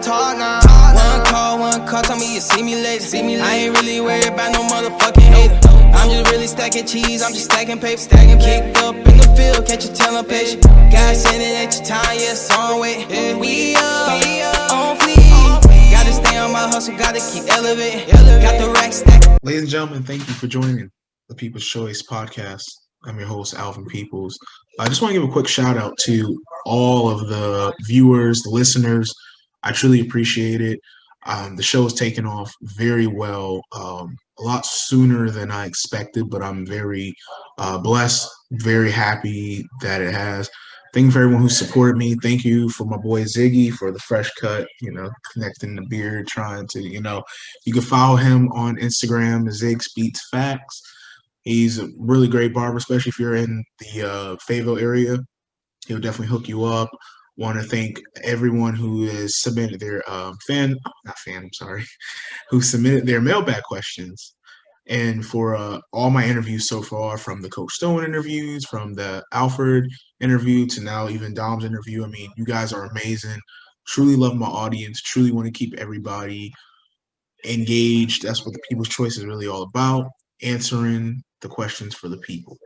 talk now. One call, tell me you see me later. I ain't really worried about no motherfucking hater. I'm just really stacking cheese, I'm just stacking paper. Kicked up in the field, catch a tell patient. God send it at your time, yeah, song wait. We up, on fleek. Gotta stay on my hustle, gotta keep elevating. Got the rack stack. Ladies and gentlemen, thank you for joining the People's Choice podcast. I'm your host, Alvin Peoples. I just want to give a quick shout out to all of the viewers, the listeners. I truly appreciate it. The show has taken off very well, a lot sooner than I expected, but I'm very blessed, very happy that it has. Thank you for everyone who supported me. Thank you for my boy Ziggy for the fresh cut, connecting the beard, trying to, you can follow him on Instagram, Zig Speaks Facts. He's a really great barber, especially if you're in the Fayetteville area. He'll definitely hook you up. Want to thank everyone who has submitted their who submitted their mailbag questions. And for all my interviews so far, from the Coach Stone interviews, from the Alfred interview to now even Dom's interview, I mean, you guys are amazing. Truly love my audience. Truly want to keep everybody engaged. That's what the People's Choice is really all about, answering the questions for the people.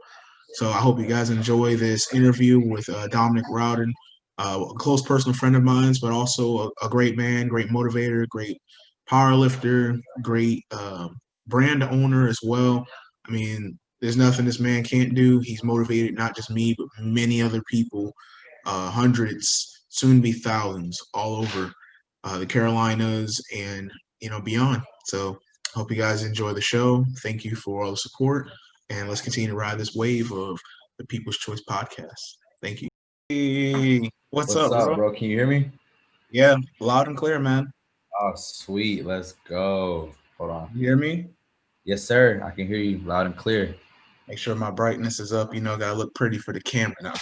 So I hope you guys enjoy this interview with Dominic Rowden, a close personal friend of mine, but also a great man, great motivator, great power lifter, great brand owner as well. I mean, there's nothing this man can't do. He's motivated not just me, but many other people, hundreds, soon to be thousands, all over the Carolinas and beyond. So hope you guys enjoy the show. Thank you for all the support, and let's continue to ride this wave of the People's Choice podcast. Thank you. Hey, what's up, bro? Can you hear me? Yeah, loud and clear, man. Oh, sweet. Let's go. Hold on. You hear me? Yes, sir. I can hear you loud and clear. Make sure my brightness is up. Gotta look pretty for the camera now.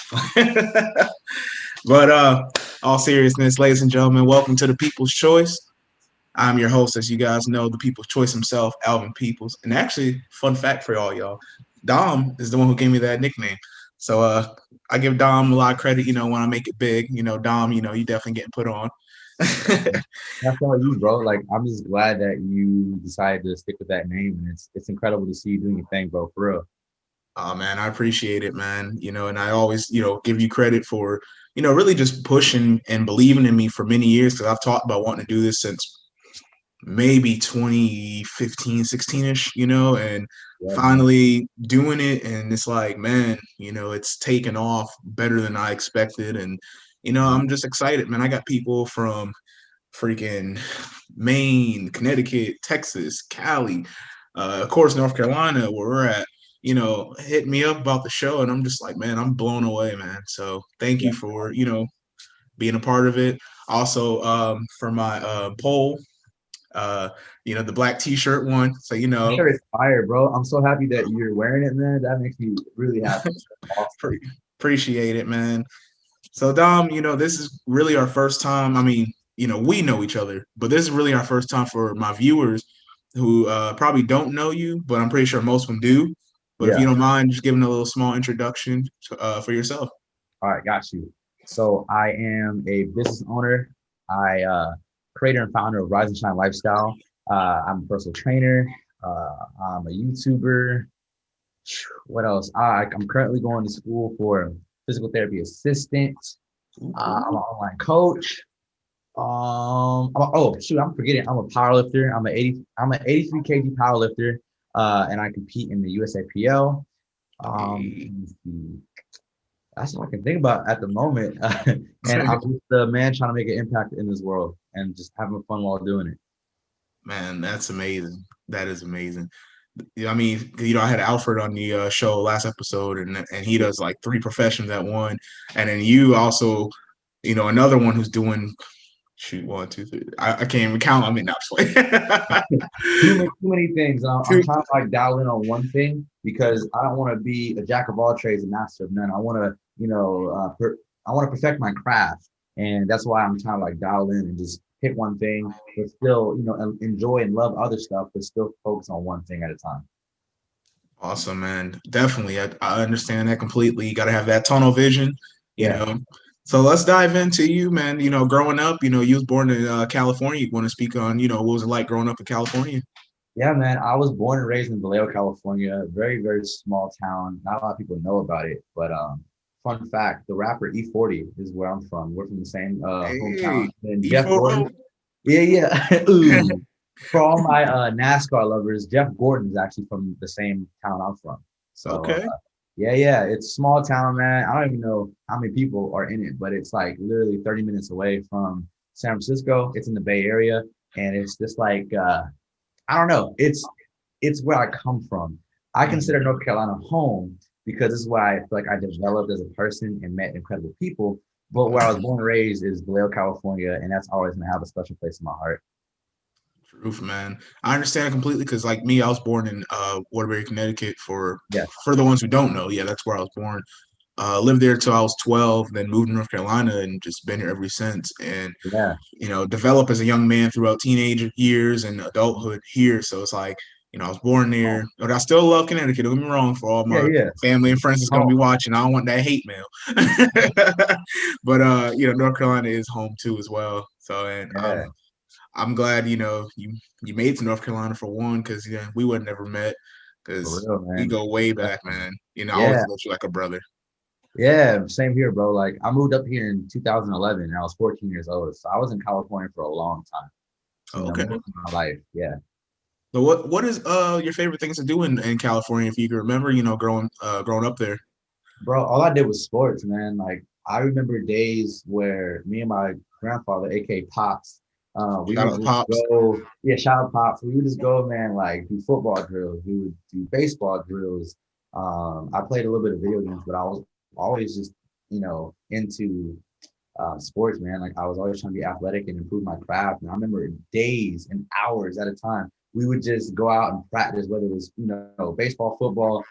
But all seriousness, ladies and gentlemen, welcome to the People's Choice. I'm your host, as you guys know, the People's Choice himself, Alvin Peoples. And actually, fun fact for all y'all, Dom is the one who gave me that nickname. So I give Dom a lot of credit, when I make it big. Dom, you definitely getting put on. That's all you, bro. Like, I'm just glad that you decided to stick with that name. And it's incredible to see you doing your thing, bro, for real. Oh, man, I appreciate it, man. And I always, give you credit for, really just pushing and believing in me for many years, because I've talked about wanting to do this since maybe 2015, 16-ish, and finally doing it. And it's like, man, it's taken off better than I expected. And, I'm just excited, man. I got people from freaking Maine, Connecticut, Texas, Cali, of course, North Carolina, where we're at, hit me up about the show. And I'm just like, man, I'm blown away, man. So thank you for, being a part of it. Also, for my poll, the black t-shirt one. So, Sure, it's fire, bro. I'm so happy that you're wearing it, man. That makes me really happy. Awesome. Appreciate it, man. So, Dom, this is really our first time. I mean, we know each other, but this is really our first time for my viewers who probably don't know you, but I'm pretty sure most of them do. But if you don't mind, just giving a little small introduction for yourself. All right, got you. So I am a business owner. I creator and founder of RiseandShineLifestyle. I'm a personal trainer. I'm a YouTuber. What else? I'm currently going to school for physical therapy assistant. I'm an online coach. I'm forgetting. I'm a powerlifter. I'm an 83 kg powerlifter, and I compete in the USAPL. That's what I can think about at the moment. And I'm just a man trying to make an impact in this world and just having fun while doing it. Man, that's amazing. That is amazing. I mean, I had Alfred on the show last episode, and he does like 3 professions at one. And then you also, another one who's doing, 1, 2, 3. I can't even count. I mean, not too many things. I'm trying to like dial in on one thing, because I don't want to be a jack of all trades and master of none. I want to, I want to perfect my craft, and that's why I'm trying to like dial in and just hit one thing, but still, enjoy and love other stuff, but still focus on one thing at a time. Awesome, man. Definitely. I understand that completely. You got to have that tunnel vision, you know. So let's dive into you, man. You know, growing up, you know, you was born in California. You want to speak on, you know, what was it like growing up in California? Yeah, man. I was born and raised in Vallejo, California. Very, very small town. Not a lot of people know about it, but fun fact: the rapper E40 is where I'm from. We're from the same hometown. Hey, And Jeff E40. Gordon. Yeah, yeah. Ooh. For all my NASCAR lovers, Jeff Gordon is actually from the same town I'm from. So Okay. yeah, yeah. It's a small town, man. I don't even know how many people are in it, but it's like literally 30 minutes away from San Francisco. It's in the Bay Area, and it's just like I don't know. It's where I come from. I consider Mhm. North Carolina home because this is where I feel like I developed as a person and met incredible people. But where I was born and raised is Vallejo, California, and that's always gonna have a special place in my heart. Truth, man. I understand it completely because, like me, I was born in Waterbury, Connecticut. Yeah, For the ones who don't know, yeah, that's where I was born. Lived there till I was 12, then moved to North Carolina and just been here ever since. And yeah, you know, develop as a young man throughout teenage years and adulthood here. So it's like, you know, I was born there, but I still love Connecticut. Don't get me wrong, for all yeah, my yeah. family and friends that's gonna be Oh, watching. I don't want that hate mail. But you know, North Carolina is home too as well. So and yeah, I'm glad, you know, you made it to North Carolina for one, because yeah, we would have never met for because real, we man. go way back, Definitely. man. You know, I always Yeah, looked you like a brother. yeah. Same here, bro. Like I moved up here in 2011, and I was 14 years old, so I was in California for a long time. You know, Okay. most of my life. Yeah. So what is your favorite things to do in California if you can remember, you know, growing up there? Bro, all I did was sports, man. Like I remember days where me and my grandfather, aka Pops, we Shout would out to just Pops. go, yeah, shout out Pops. We would just go, man, like do football drills. We would do baseball drills. I played a little bit of video games, but I was always just, into sports, man. Like I was always trying to be athletic and improve my craft. And I remember days and hours at a time, we would just go out and practice, whether it was, baseball, football,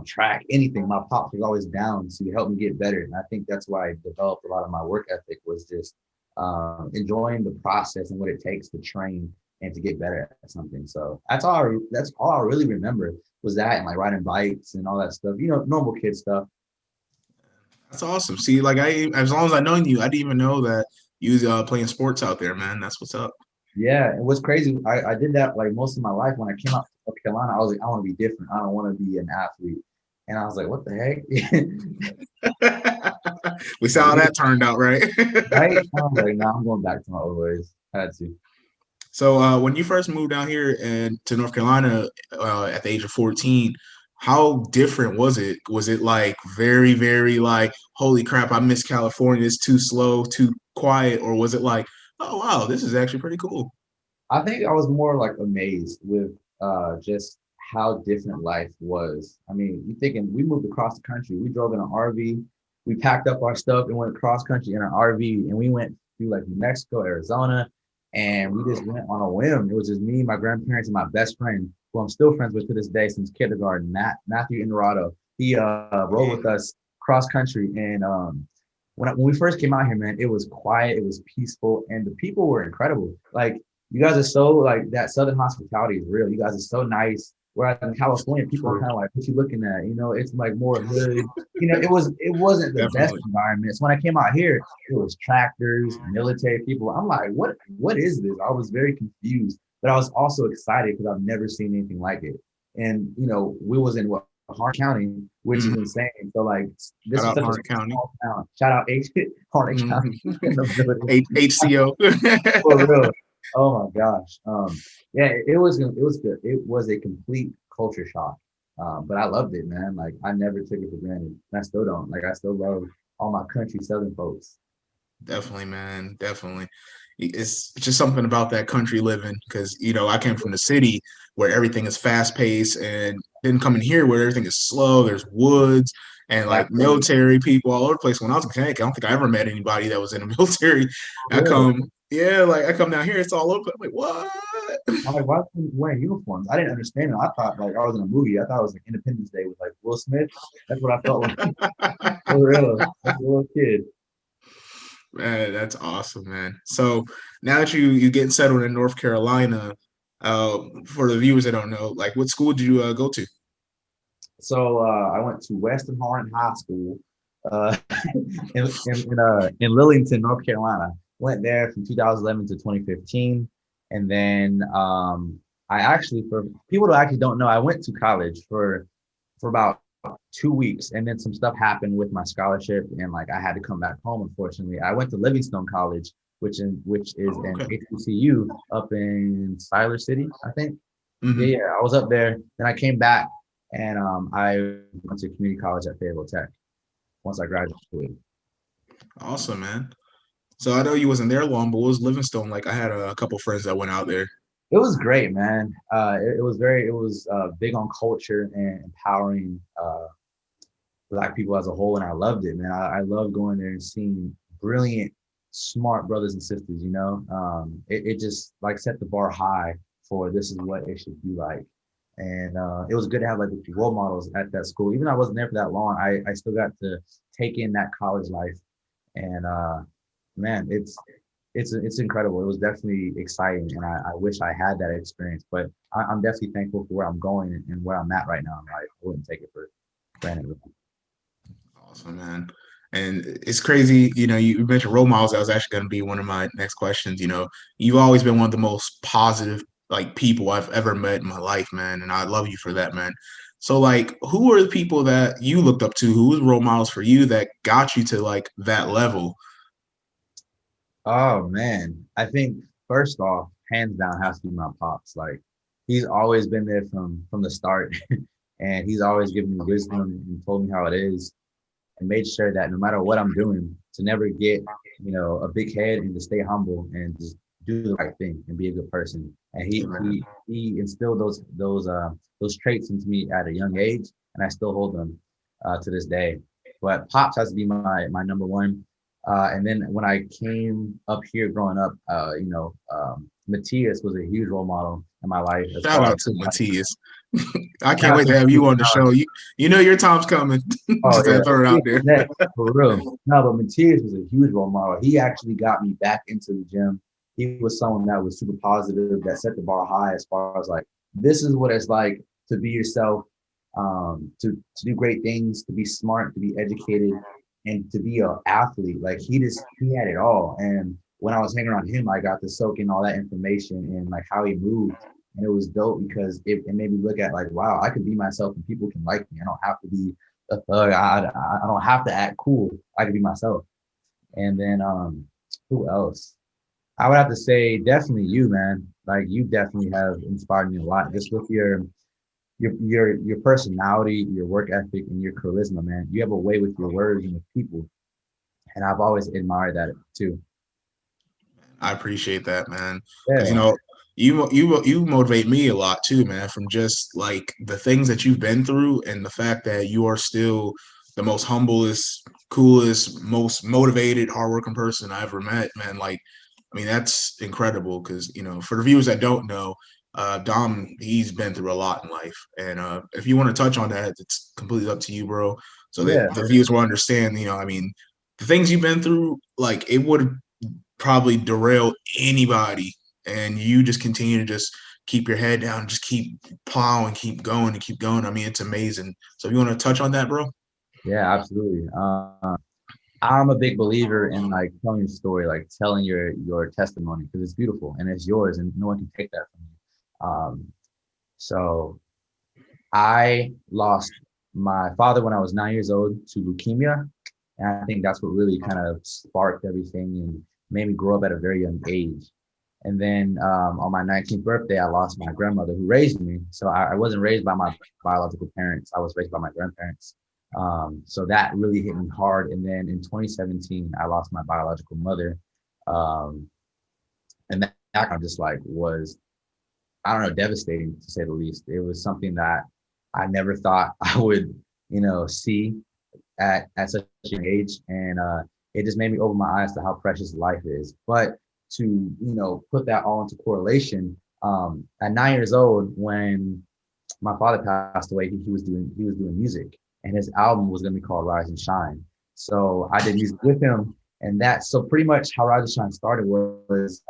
track, anything. My pops was always down to help me get better. And I think that's why I developed a lot of my work ethic was just enjoying the process and what it takes to train and to get better at something. So that's all I really remember was that and like riding bikes and all that stuff, normal kid stuff. That's awesome. See, like as long as I known you, I didn't even know that you was playing sports out there, man. That's what's up. Yeah, and what's crazy, I did that like most of my life. When I came out to North Carolina, I was like, I want to be different. I don't want to be an athlete. And I was like, what the heck? We saw how that turned out, right? Right? I was like, nah, I'm going back to my old ways. I had to. So when you first moved down here and to North Carolina at the age of 14, how different was it? Was it like very, very like, holy crap, I miss California, it's too slow, too quiet, or was it like, oh wow, this is actually pretty cool? I think I was more like amazed with just how different life was. I mean, you thinking we moved across the country. We drove in an RV. We packed up our stuff and went cross country in an RV, and we went through like New Mexico, Arizona, and we just went on a whim. It was just me, my grandparents, and my best friend, who I'm still friends with to this day since kindergarten, Matthew Inrado. He rode with us cross country, and when we first came out here, man, it was quiet, it was peaceful, and the people were incredible. Like you guys are so like that Southern hospitality is real. You guys are so nice. Whereas in California, people are True. kind of like, what you looking at? It's like more hood. It wasn't the best Definitely. environment. So when I came out here, it was tractors, military people. I'm like, what is this? I was very confused, but I was also excited because I've never seen anything like it. And we was in what Harnett County, which is Mhm. insane. So like Shout this was out such a Harnett County. small town. Shout out Harnett County Mhm. in the building. HCO. For real. Oh my gosh. Yeah, it was good. It was a complete culture shock. But I loved it, man. Like I never took it for granted. And I still don't. Like I still love all my country southern folks. Definitely, man. Definitely. It's just something about that country living because, you know, I came from the city where everything is fast paced and then coming here where everything is slow. There's woods and like Exactly. military people all over the place. When I was in Connecticut, I don't think I ever met anybody that was in the military. I For real. come, yeah, like I come down here, it's all over. I'm like, what? I'm like, why are they wearing uniforms? I didn't understand it. I thought like I was in a movie. I thought it was like Independence Day with like Will Smith. That's what I felt like. For real. That's a little kid. Man, that's awesome, man. So now that you getting settled in North Carolina, for the viewers that don't know, like what school did you go to? So I went to Western Harlan High School. uh, in Lillington, North Carolina. Went there from 2011 to 2015, and then I actually, for people who actually don't know, I went to college for about 2 weeks, and then some stuff happened with my scholarship, and like I had to come back home. Unfortunately, I went to Livingstone College, which is Oh, an okay. HBCU up in Siler City, I think. Yeah, Hmm. yeah, I was up there. Then I came back, and I went to community college at Fayetteville Tech once I graduated. Awesome, man. So I know you wasn't there long, but what was Livingstone like? I had a couple friends that went out there. It was great, man. It was big on culture and empowering Black people as a whole, and I loved it, man. I love going there and seeing brilliant, smart brothers and sisters. It just like set the bar high for this is what it should be like. And it was good to have like role models at that school. Even though I wasn't there for that long, I still got to take in that college life. And man, it's incredible. It was definitely exciting, and I wish I had that experience. But I'm definitely thankful for where I'm going and where I'm at right now in life. I wouldn't take it for granted. Awesome, man. And it's crazy, you mentioned role models. That was actually going to be one of my next questions. You've always been one of the most positive like people I've ever met in my life, man. And I love you for that, man. So like, who are the people that you looked up to? Who was role models for you that got you to like that level? Oh man, I think first off, hands down, has to be my pops. Like he's always been there from the start, and he's always given me wisdom and told me how it is, and made sure that no matter what I'm doing, to never get a big head and to stay humble and just do the right thing and be a good person. And he instilled those traits into me at a young age, and I still hold them to this day. But pops has to be my number one. And then when I came up here growing up, Matthias was a huge role model in my life as Shout far as out to like, Matthias. I shout can't out wait to to have you Matthias. on the show. You know your time's coming. Oh Just yeah, to throw it out Matthias there. is next for real. No, but Matthias was a huge role model. He actually got me back into the gym. He was someone that was super positive, that set the bar high as far as like this is what it's like to be yourself, to do great things, to be smart, to be educated, and to be an athlete. Like he had it all. And when I was hanging around him, I got to soak in all that information and like how he moved. And it was dope because it made me look at like, wow, I could be myself and people can like me. I don't have to be a thug. I don't have to act cool. I can be myself. And then who else? I would have to say definitely you, man. Like you definitely have inspired me a lot just with your personality, your work ethic, and your charisma, man. You have a way with your words and with people, and I've always admired that too. I appreciate that, man. Because Yeah, you motivate me a lot too, man. From just like the things that you've been through, and the fact that you are still the most humblest, coolest, most motivated, hardworking person I ever met, man. Like, I mean, that's incredible. Because for the viewers that don't know, Dom, he's been through a lot in life, and if you want to touch on that, it's completely up to you, bro. So that yeah, the viewers will understand. I mean, the things you've been through, like it would probably derail anybody. And you just continue to just keep your head down, just keep plowing, keep going and keep going. I mean, it's amazing. So if you want to touch on that, bro? yeah, absolutely. I'm a big believer in like telling your story, like telling your testimony because it's beautiful and it's yours, and no one can take that from you. So I lost my father when I was 9 years old to leukemia. And I think that's what really kind of sparked everything and made me grow up at a very young age. And then on my 19th birthday, I lost my grandmother who raised me. So I wasn't raised by my biological parents. I was raised by my grandparents. So that really hit me hard. And then in 2017, I lost my biological mother. Um, and that kind of just like was, I don't know, devastating to say the least. It was something that I never thought I would, see at such an age. And it just made me open my eyes to how precious life is. But to, put that all into correlation, at 9 years old, when my father passed away, he was doing music, and his album was going to be called Rise and Shine. So I did music with him, and so pretty much how Rise and Shine started was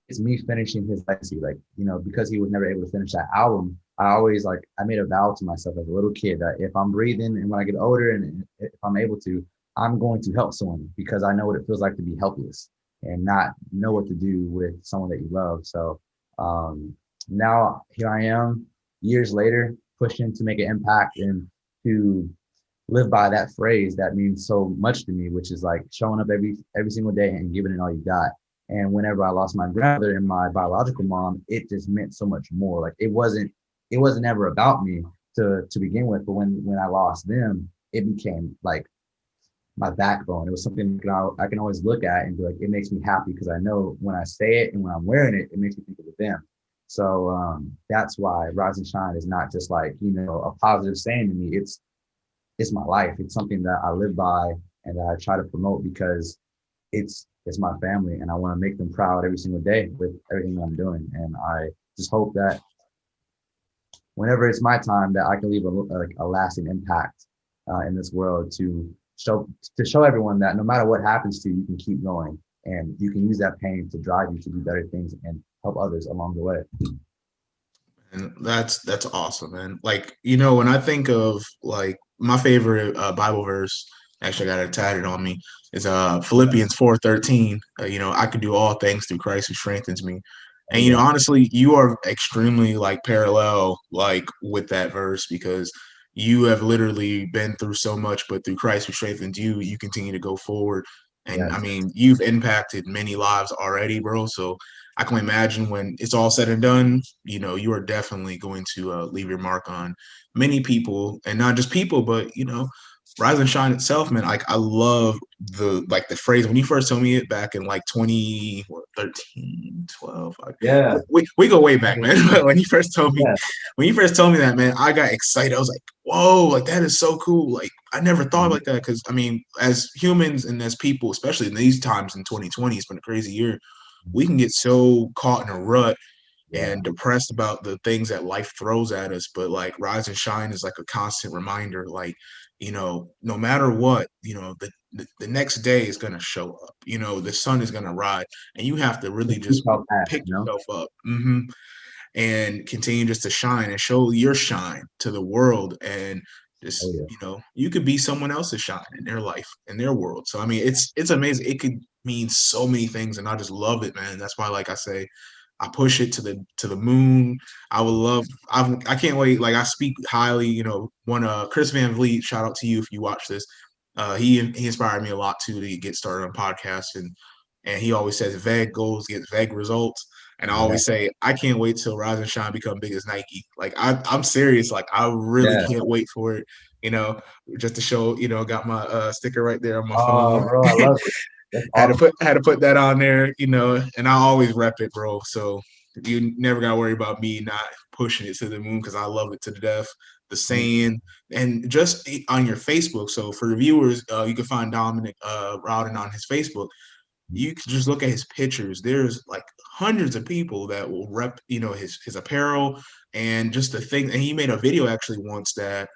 it's me finishing his legacy. Like, because he was never able to finish that album, I made a vow to myself as a little kid that if I'm breathing and when I get older and if I'm able to, I'm going to help someone because I know what it feels like to be helpless and not know what to do with someone that you love. So um, now here I am, years later, pushing to make an impact and to live by that phrase that means so much to me, which is like showing up every single day and giving it all you got. And whenever I lost my grandmother and my biological mom, it just meant so much more. Like it wasn't ever about me to begin with, but when I lost them, it became like my backbone. It was something I can always look at and be like, it makes me happy because I know when I say it and when I'm wearing it, it makes me think of them. So that's why Rise and Shine is not just like, a positive saying to me. It's my life. It's something that I live by and that I try to promote because it's my family and I want to make them proud every single day with everything that I'm doing. And I just hope that whenever it's my time that I can leave a lasting impact in this world to show everyone that no matter what happens to you, you can keep going and you can use that pain to drive you to do better things and help others along the way. And that's awesome, man. Like, when I think of like my favorite Bible verse, actually I got it tatted on me, is Philippians 4:13. I can do all things through Christ who strengthens me. Oh And yeah, honestly, you are extremely like parallel like with that verse because you have literally been through so much, but through Christ who strengthens you, you continue to go forward. And I yes, mean, you've impacted many lives already, bro. So I can imagine when it's all said and done, you are definitely going to leave your mark on many people, and not just people, but Rise and Shine itself, man. Like I love the phrase when you first told me it back in like 2013, 12. Like, yeah, we go way back, man. But yeah, when you first told me that, man, I got excited. I was like, whoa, like that is so cool. Like I never thought like that because I mean, as humans and as people, especially in these times in 2020, it's been a crazy year. We can get so caught in a rut yeah. and depressed about the things that life throws at us. But like Rise and Shine is like a constant reminder, like, no matter what, the next day is gonna show up. The sun is gonna rise, and you have to The really truth just shall pass, pick yourself up. And continue just to shine and show your shine to the world and Oh just yeah. you could be someone else's shine in their life in their world. So I mean it's amazing. It could mean so many things and I just love it, man. That's why, like I say, I push it to the moon. I would love. I can't wait. Like I speak highly. One Chris Van Vliet. Shout out to you if you watch this. He inspired me a lot too to get started on podcasts and he always says vague goals get vague results. And I Yeah, always say I can't wait till Rise and Shine become big as Nike. Like I'm serious. Like I really yeah. can't wait for it. You know, just to show. Got my sticker right there on my Oh, phone. bro, I love it. That's had to awesome. put that on there, and I always rep it, bro. So you never gotta worry about me not pushing it to the moon because I love it to the death. The saying and just on your Facebook. So for the viewers, you can find Dominic Rowden on his Facebook. You can just look at his pictures. There's like hundreds of people that will rep, his apparel and just the thing. And he made a video actually once that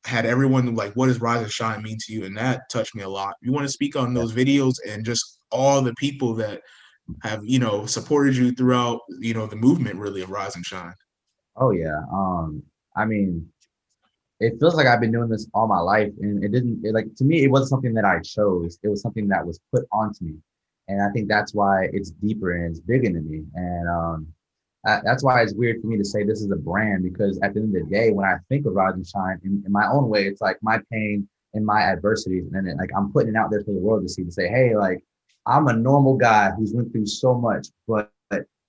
had everyone like, what does Rise and Shine mean to you? And that touched me a lot. You want to speak on Yeah. those videos and just all the people that have, supported you throughout, the movement really of Rise and Shine. Oh yeah. I mean, it feels like I've been doing this all my life, and like to me, it wasn't something that I chose. It was something that was put onto me, and I think that's why it's deeper and it's bigger than me. And that's why it's weird for me to say this is a brand because at the end of the day, when I think of Rise and Shine in my own way, it's like my pain and my adversities, and then like I'm putting it out there for the world to see to say, hey, like I'm a normal guy who's went through so much, but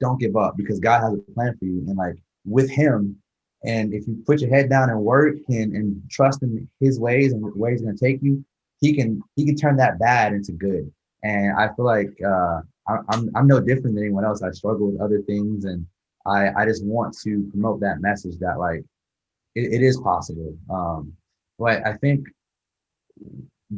don't give up because God has a plan for you, and like with Him. And if you put your head down and work and trust in His ways and where He's going to take you, He can turn that bad into good. And I feel like I'm no different than anyone else. I struggle with other things, and I just want to promote that message that like it is possible. But I think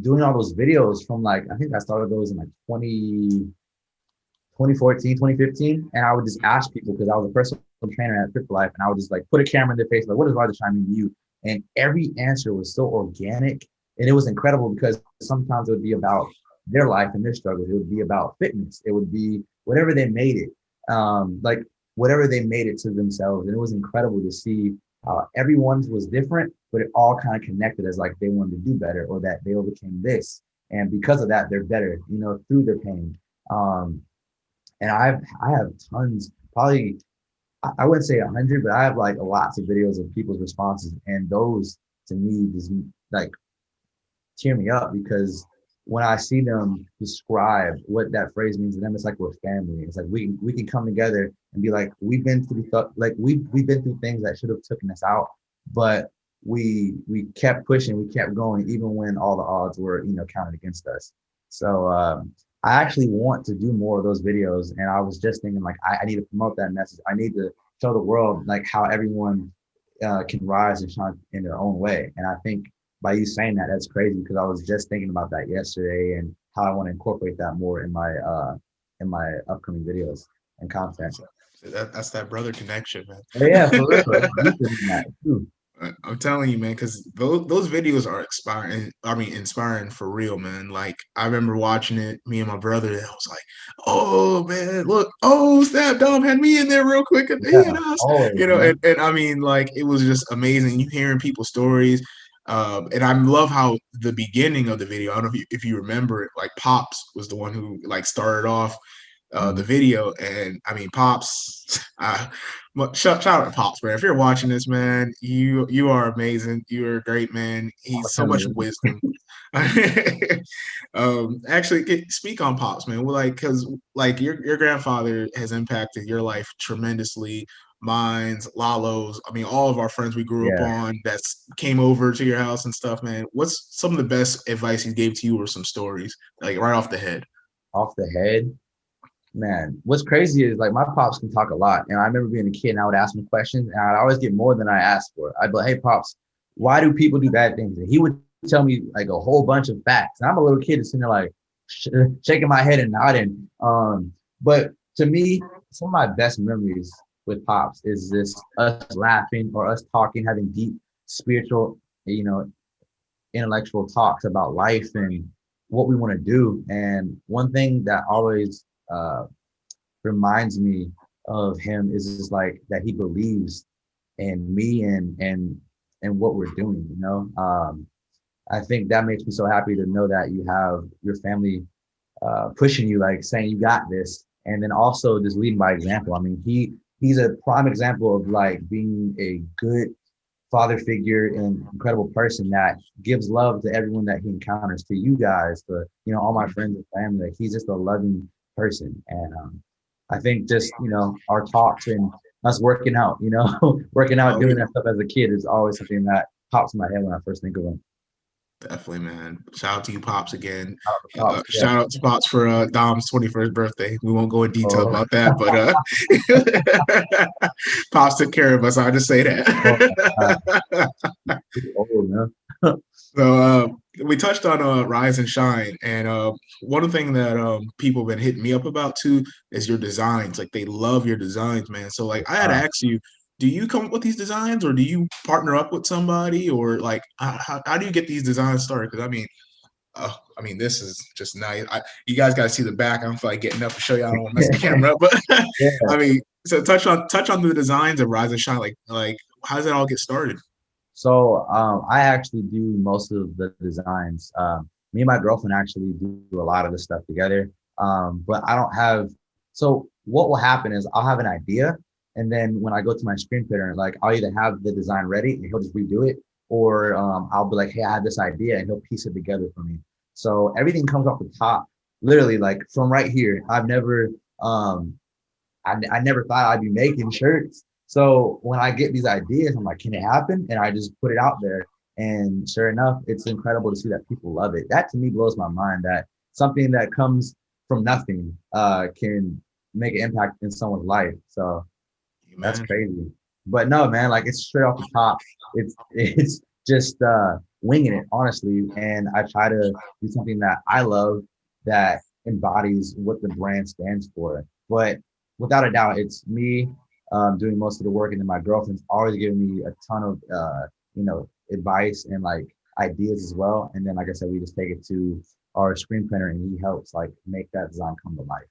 doing all those videos from like I think I started those in like 2014, 2015, and I would just ask people because I was a personal trainer at Fit for Life, and I would just like put a camera in their face, like, "What does Rise and Shine mean to you?" And every answer was so organic, and it was incredible because sometimes it would be about their life and their struggles. It would be about fitness. It would be whatever they made it, like whatever they made it to themselves, and it was incredible to see how everyone's was different, but it all kind of connected as like they wanted to do better or that they overcame this. And because of that, they're better, through their pain. Um, and I have tons, probably I wouldn't say 100, but I have like lots of videos of people's responses, and those to me just like cheer me up because when I see them describe what that phrase means to them, it's like we're family. It's like we can come together and be like, we've been through like we've been through things that should have taken us out, but we kept pushing, we kept going, even when all the odds were counted against us. So I actually want to do more of those videos, and I was just thinking like I need to promote that message. I need to show the world like how everyone can rise and shine in their own way. And I think by you saying that, that's crazy because I was just thinking about that yesterday and how I want to incorporate that more in my upcoming videos and content. That's that brother connection, man. But yeah, for real. It's deeper than that too. I'm telling you, man, because those videos are inspiring. I mean, inspiring for real, man. Like I remember watching it, me and my brother. And I was like, "Oh man, look! Oh snap! Dom had me in there real quick, and he Yeah, and us, always, And I mean, like it was just amazing. You hearing people's stories, and I love how the beginning of the video. I don't know if you remember it. Like Pops was the one who like started off the man. video, and I mean, Pops. Shout out to Pops, man. If you're watching this, man, you are amazing. You're a great man. He's so much wisdom. Actually, speak on Pops, man. Well, like, cause like your grandfather has impacted your life tremendously. Mine's, Lalo's. I mean, all of our friends we grew up Yeah, on that's came over to your house and stuff, man. What's some of the best advice he gave to you, or some stories, like right off the head? off the head. Man, what's crazy is like my pops can talk a lot. And I remember being a kid and I would ask him questions and I'd always get more than I asked for. I'd be like, hey, pops, why do people do bad things? And he would tell me like a whole bunch of facts. And I'm a little kid sitting there like shaking my head and nodding. But to me, some of my best memories with pops is this us laughing or us talking, having deep spiritual, you know, intellectual talks about life and what we want to do. And one thing that always reminds me of him is just like that he believes in me and what we're doing. I think that makes me so happy to know that you have your family pushing you, like saying you got this, and then also just leading by example. I mean, he's a prime example of like being a good father figure and incredible person that gives love to everyone that he encounters, to you guys, to all my friends and family. Like he's just a loving person, and I think just our talks and us working out, working out, Oh doing yeah. that stuff as a kid is always something that pops in my head when I first think of him. Definitely, man. Shout out to you, Pops, again. Out of the pops, yeah. Shout out to Pops for Dom's 21st birthday. We won't go in detail Oh, about that, but Pops took care of us. I'll just say oh my that. God. Oh, man. So we touched on Rise and Shine, and one thing that people have been hitting me up about too is your designs. Like they love your designs, man. So like I had to Uh, ask you, do you come up with these designs, or do you partner up with somebody, or like how do you get these designs started? Because I mean, this is just nice. You guys got to see the back. I don't feel like getting up to show you. I don't want to mess the camera up, but yeah. I mean, so touch on the designs of Rise and Shine. Like how does that all get started? So I actually do most of the designs. Me and my girlfriend actually do a lot of the stuff together. But I don't have. So what will happen is I'll have an idea, and then when I go to my screen printer, like I'll either have the design ready and he'll just redo it, or I'll be like, hey, I have this idea, and he'll piece it together for me. So everything comes off the top, literally like from right here. Um, I never thought I'd be making shirts. So when I get these ideas, I'm like, can it happen? And I just put it out there. And sure enough, it's incredible to see that people love it. That to me blows my mind that something that comes from nothing can make an impact in someone's life. So that's Man. crazy. But no, man, like it's straight off the top. It's just winging it, honestly. And I try to do something that I love that embodies what the brand stands for. But without a doubt, it's me doing most of the work, and then my girlfriend's always giving me a ton of advice and like ideas as well. And then, like I said, we just take it to our screen printer, and he helps like make that design come to life.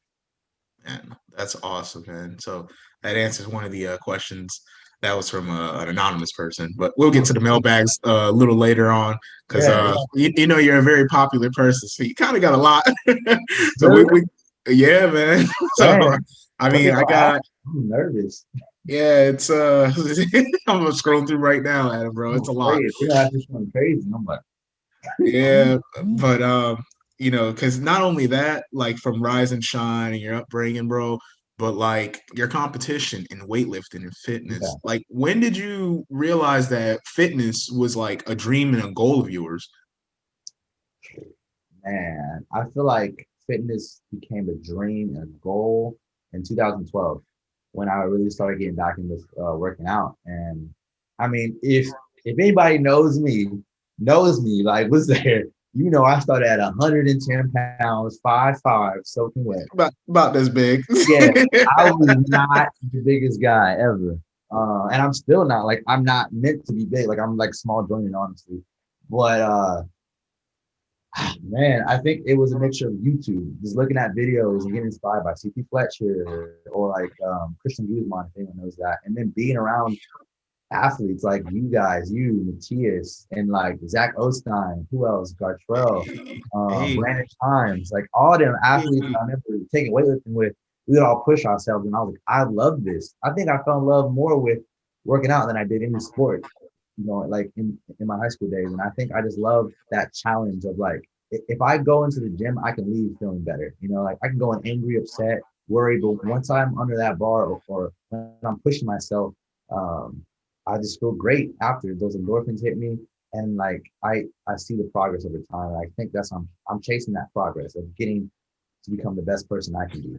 Man, that's awesome, man. So that answers one of the questions That was from an anonymous person, but we'll get to the mailbags a little later on because Yeah. you know you're a very popular person, so you kind of got a lot. So Really? yeah, man. So Man, I some mean, people I ask, got I'm nervous. yeah, it's I'm scrolling through right now, Adam, bro. It's I'm a lot. afraid. They ask me something crazy. And I'm like, Yeah, but you know, because not only that, like from Rise and Shine and your upbringing, bro, but like your competition in weightlifting and fitness. yeah, Like, when did you realize that fitness was like a dream and a goal of yours? man, I feel like fitness became a dream and a goal in 2012 when I really started getting back into working out. And I mean, if anybody knows me, like was there, you know, I started at 110 pounds, 5'5", soaking wet. About this big. Yeah, I was not the biggest guy ever. And I'm still not like I'm not meant to be big. Like I'm like small jointed, honestly. But man, I think it was a mixture of YouTube, just looking at videos and getting inspired by CT Fletcher or like Christian Guzman, if anyone knows that. And then being around athletes like you guys, you, Matthias, and like Zach Ostein, who else? Gartrell, Hey, Brandon Times, like all them athletes hey, that I remember taking weightlifting with, we would all push ourselves. And I was like, I love this. I think I fell in love more with working out than I did any sport, you know, like in my high school days. And I think I just love that challenge of like, if I go into the gym, I can leave feeling better. You know, like I can go in angry, upset, worried, but once I'm under that bar or when I'm pushing myself, um, I just feel great after those endorphins hit me, and like I see the progress over time. And I think that's I'm chasing that progress of getting to become the best person I can be.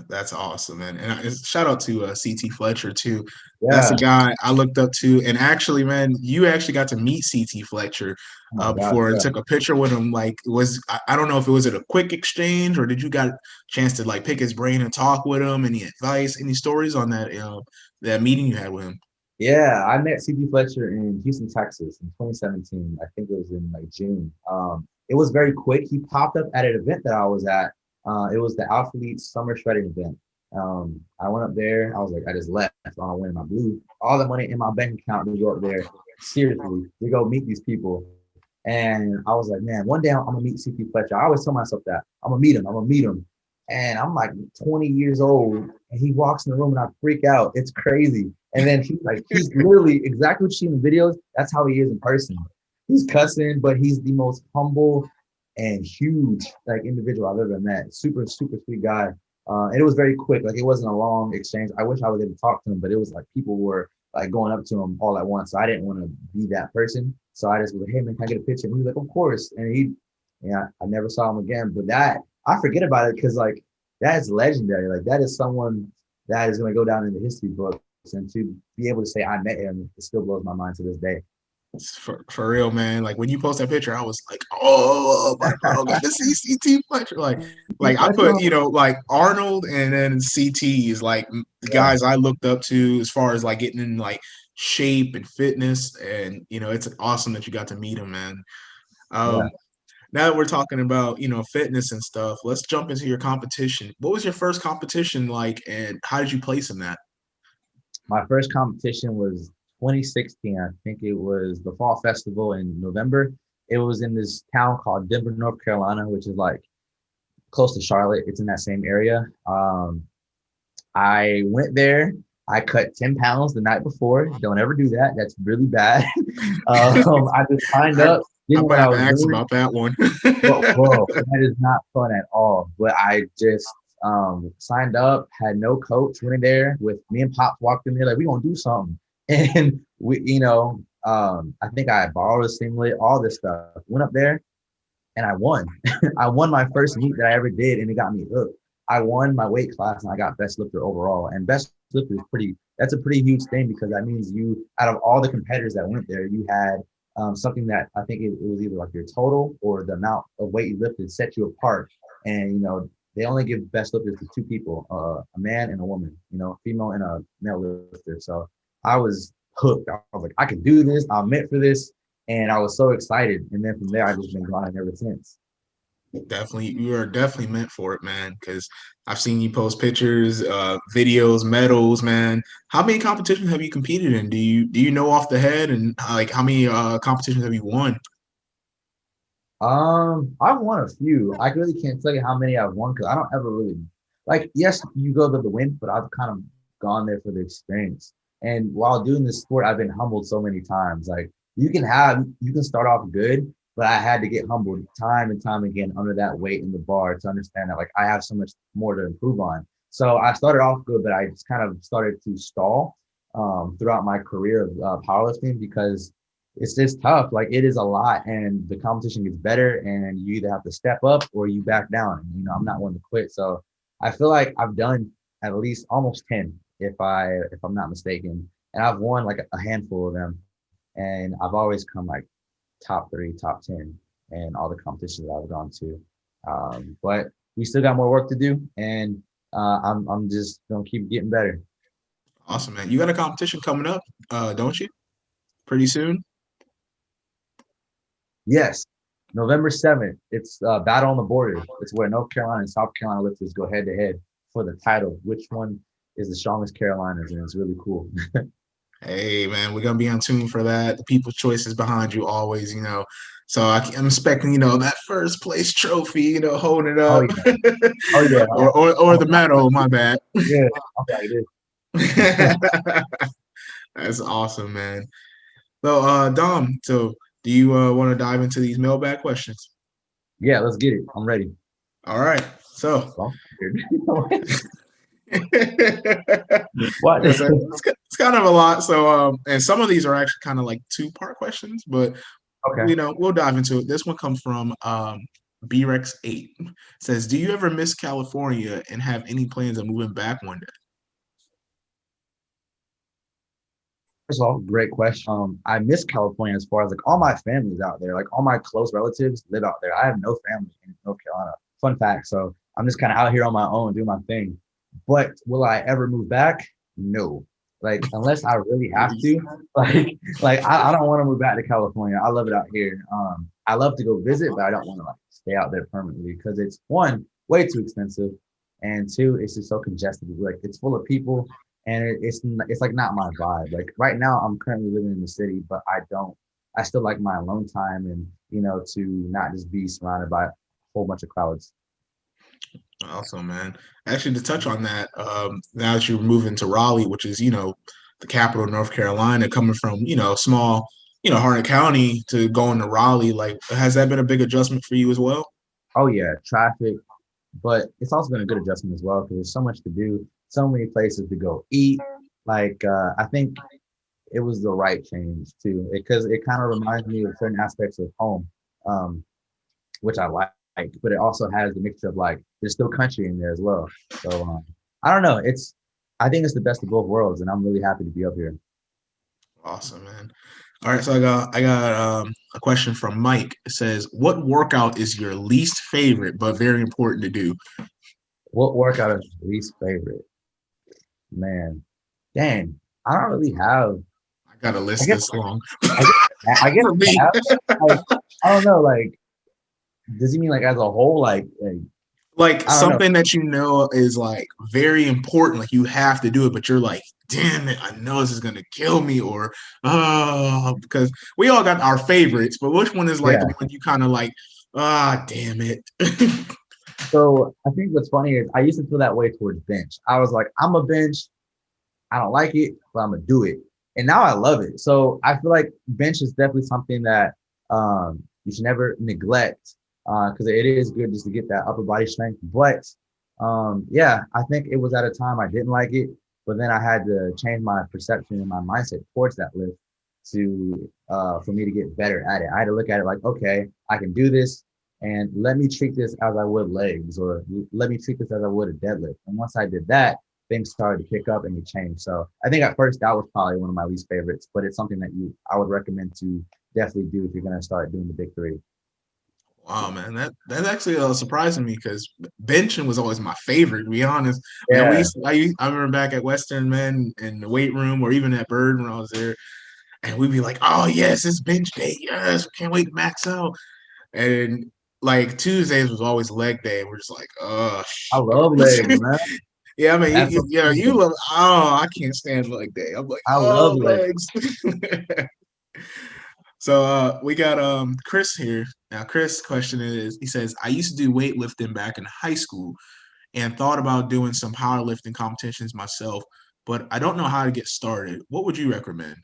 that's awesome, man. And shout out to CT Fletcher too. That's a Yeah. guy I looked up to. And actually, man, you actually got to meet CT Fletcher Oh my gosh. before and Yeah. took a picture with him. Like, I don't know if it was it a quick exchange or did you got a chance to like pick his brain and talk with him? Any advice, any stories on that meeting you had with him? Yeah, I met CB Fletcher in Houston, Texas in 2017. I think it was in like June. It was very quick. He popped up at an event that I was at. It was the Alphalete Summer Shredding event. I went up there. I was like, I just left on a win in my blue. All the money in my bank account to go up there. Seriously, to go meet these people. And I was like, man, one day I'm gonna meet CP Fletcher. I always tell myself that I'm gonna meet him. I'm gonna meet him. And I'm like 20 years old, and he walks in the room, and I freak out. It's crazy. And then he's literally exactly what you see in the videos. That's how he is in person. He's cussing, but he's the most humble and huge like individual I've ever met. Super, super sweet guy. And it was very quick. Like it wasn't a long exchange. I wish I was able to talk to him, but it was like people were like going up to him all at once. So I didn't want to be that person. So I just was like, hey man, can I get a picture? And he was like, of course. And yeah, I never saw him again. But that I forget about it because like that is legendary. Like that is someone that is going to go down in the history books. And to be able to say I met him, it still blows my mind to this day. For real, man. Like when you post that picture, I was like, oh my bro, got to see CT Fletcher. Like I put, you know, like Arnold and then CT is like the Yeah, guys I looked up to as far as like getting in like shape and fitness. And you know, it's awesome that you got to meet him, man. yeah. Um, now that we're talking about, you know, fitness and stuff, let's jump into your competition. What was your first competition like, and how did you place in that? My first competition was 2016. I think it was the Fall Festival in November. It was in this town called Denver, North Carolina, which is like close to Charlotte. It's in that same area. I went there. I cut 10 pounds the night before. Don't ever do that. That's really bad. I just signed I, up, I'm didn't know gonna what I have to was ask doing. about that one. But bro, that is not fun at all. But I just signed up, had no coach, went in there with me and Pops walked in there like we gonna do something. And we, I think I borrowed a simulator, all this stuff. Went up there and I won. I won my first meet that I ever did, and it got me hooked. I won my weight class and I got best lifter overall. And best lifter is that's a pretty huge thing because that means you, out of all the competitors that went there, you had something that I think it was either like your total or the amount of weight you lifted set you apart. And, they only give best lifters to two people, a man and a woman, female and a male lifter. So I was hooked. I was like, I can do this. I'm meant for this. And I was so excited. And then from there, I've just been grinding ever since. Definitely, you are definitely meant for it, man. Because I've seen you post pictures, videos, medals, man. How many competitions have you competed in? Do you know off the head, and like how many competitions have you won? I've won a few. I really can't tell you how many I've won because I don't ever really like. Yes, you go to the win, but I've kind of gone there for the experience. And while doing this sport, I've been humbled so many times. Like you can start off good, but I had to get humbled time and time again under that weight in the bar to understand that like I have so much more to improve on. So I started off good, but I just kind of started to stall throughout my career of powerlifting because it's just tough. Like it is a lot, and the competition gets better, and you either have to step up or you back down. You know, I'm not one to quit, so I feel like I've done at least almost 10, if I'm not mistaken, and I've won like a handful of them, and I've always come like top three, top 10, and all the competitions that I've gone to. But we still got more work to do, and I'm just gonna keep getting better. Awesome, man. You got a competition coming up, don't you? Pretty soon. Yes, November 7th. It's Battle on the Border. It's where North Carolina and South Carolina lifters go head to head for the title. Which one is the strongest Carolinas? And it's really cool. Hey, man, we're gonna be on tune for that. The people's choice is behind you always, you know. So I'm expecting, that first place trophy, holding it Oh up, yeah. Oh yeah. or the medal. My bad. Yeah. I'm excited. That's awesome, man. So, Dom, so do you want to dive into these mailbag questions? Yeah, let's get it. I'm ready. All right. So, Well, what? it's kind of a lot. So, and some of these are actually kind of like two-part questions, but Okay. we'll dive into it. This one comes from BREX8. Says, do you ever miss California and have any plans of moving back one day? First of all, great question. I miss California as far as like all my family's out there. Like all my close relatives live out there. I have no family in North Carolina. Fun fact. So I'm just kind of out here on my own doing my thing. But will I ever move back? No. Like unless I really have to. I don't want to move back to California. I love it out here. I love to go visit, but I don't want to like stay out there permanently because it's one, way too expensive, and two, it's just so congested. Like it's full of people and it's like not my vibe. Like right now, I'm currently living in the city, but I still like my alone time and to not just be surrounded by a whole bunch of crowds. Awesome, man. Actually, to touch on that, now that you're moving to Raleigh, which is, the capital of North Carolina, coming from, small, Harnett County to going to Raleigh, like, has that been a big adjustment for you as well? Oh yeah, traffic, but it's also been a good adjustment as well because there's so much to do, so many places to go eat. Like I think it was the right change too, because it kind of reminds me of certain aspects of home. Um, which I like, but it also has the mixture of like there's still country in there as well. So I don't know. I think it's the best of both worlds, and I'm really happy to be up here. Awesome, man. All right, so I got a question from Mike. It says, "What workout is your least favorite but very important to do?" What workout is your least favorite? Man, dang, I don't really have. I got a I list guess this long I guess I guess for me. I have. Like I don't know. Like does he mean like as a whole? Like Like I don't know. something that is like very important, like you have to do it, but you're like, damn it, I know this is gonna kill me, or because we all got our favorites, but which one is like the Yeah. one you kind of like, damn it. So I think what's funny is I used to feel that way towards bench. I was like, I'm a bench. I don't like it, but I'm gonna do it. And now I love it. So I feel like bench is definitely something that you should never neglect because it is good just to get that upper body strength. But yeah, I think it was at a time I didn't like it, but then I had to change my perception and my mindset towards that lift to for me to get better at it. I had to look at it like, okay, I can do this, and let me treat this as I would legs, or let me treat this as I would a deadlift. And once I did that, things started to pick up and it changed. So I think at first that was probably one of my least favorites, but it's something that I would recommend to definitely do if you're gonna start doing the big three. Wow, man, that's actually surprising me because benching was always my favorite. To be honest, man, Yeah. I remember back at Western, man, in the weight room, or even at Bird when I was there, and we'd be like, "Oh yes, it's bench day. Yes, we can't wait to max out." And like Tuesdays was always leg day, and we're just like, oh I shit. love legs, man. Yeah, I mean, That's something you good. love. Oh, I can't stand leg day. I'm like, I love oh, legs. legs. So we got Chris here. Now Chris' question is, he says, I used to do weightlifting back in high school and thought about doing some powerlifting competitions myself, but I don't know how to get started. What would you recommend?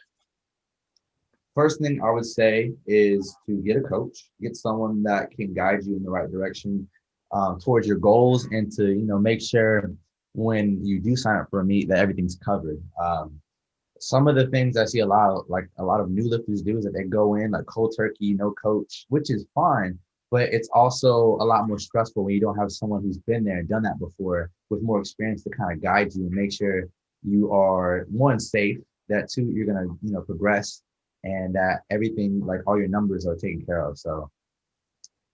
First thing I would say is to get a coach, get someone that can guide you in the right direction towards your goals, and to make sure when you do sign up for a meet that everything's covered. Some of the things I see a lot of new lifters do is that they go in like cold turkey, no coach, which is fine, but it's also a lot more stressful when you don't have someone who's been there and done that before with more experience to kind of guide you and make sure you are, one, safe, that two, you're gonna progress, and that everything, like all your numbers, are taken care of. So,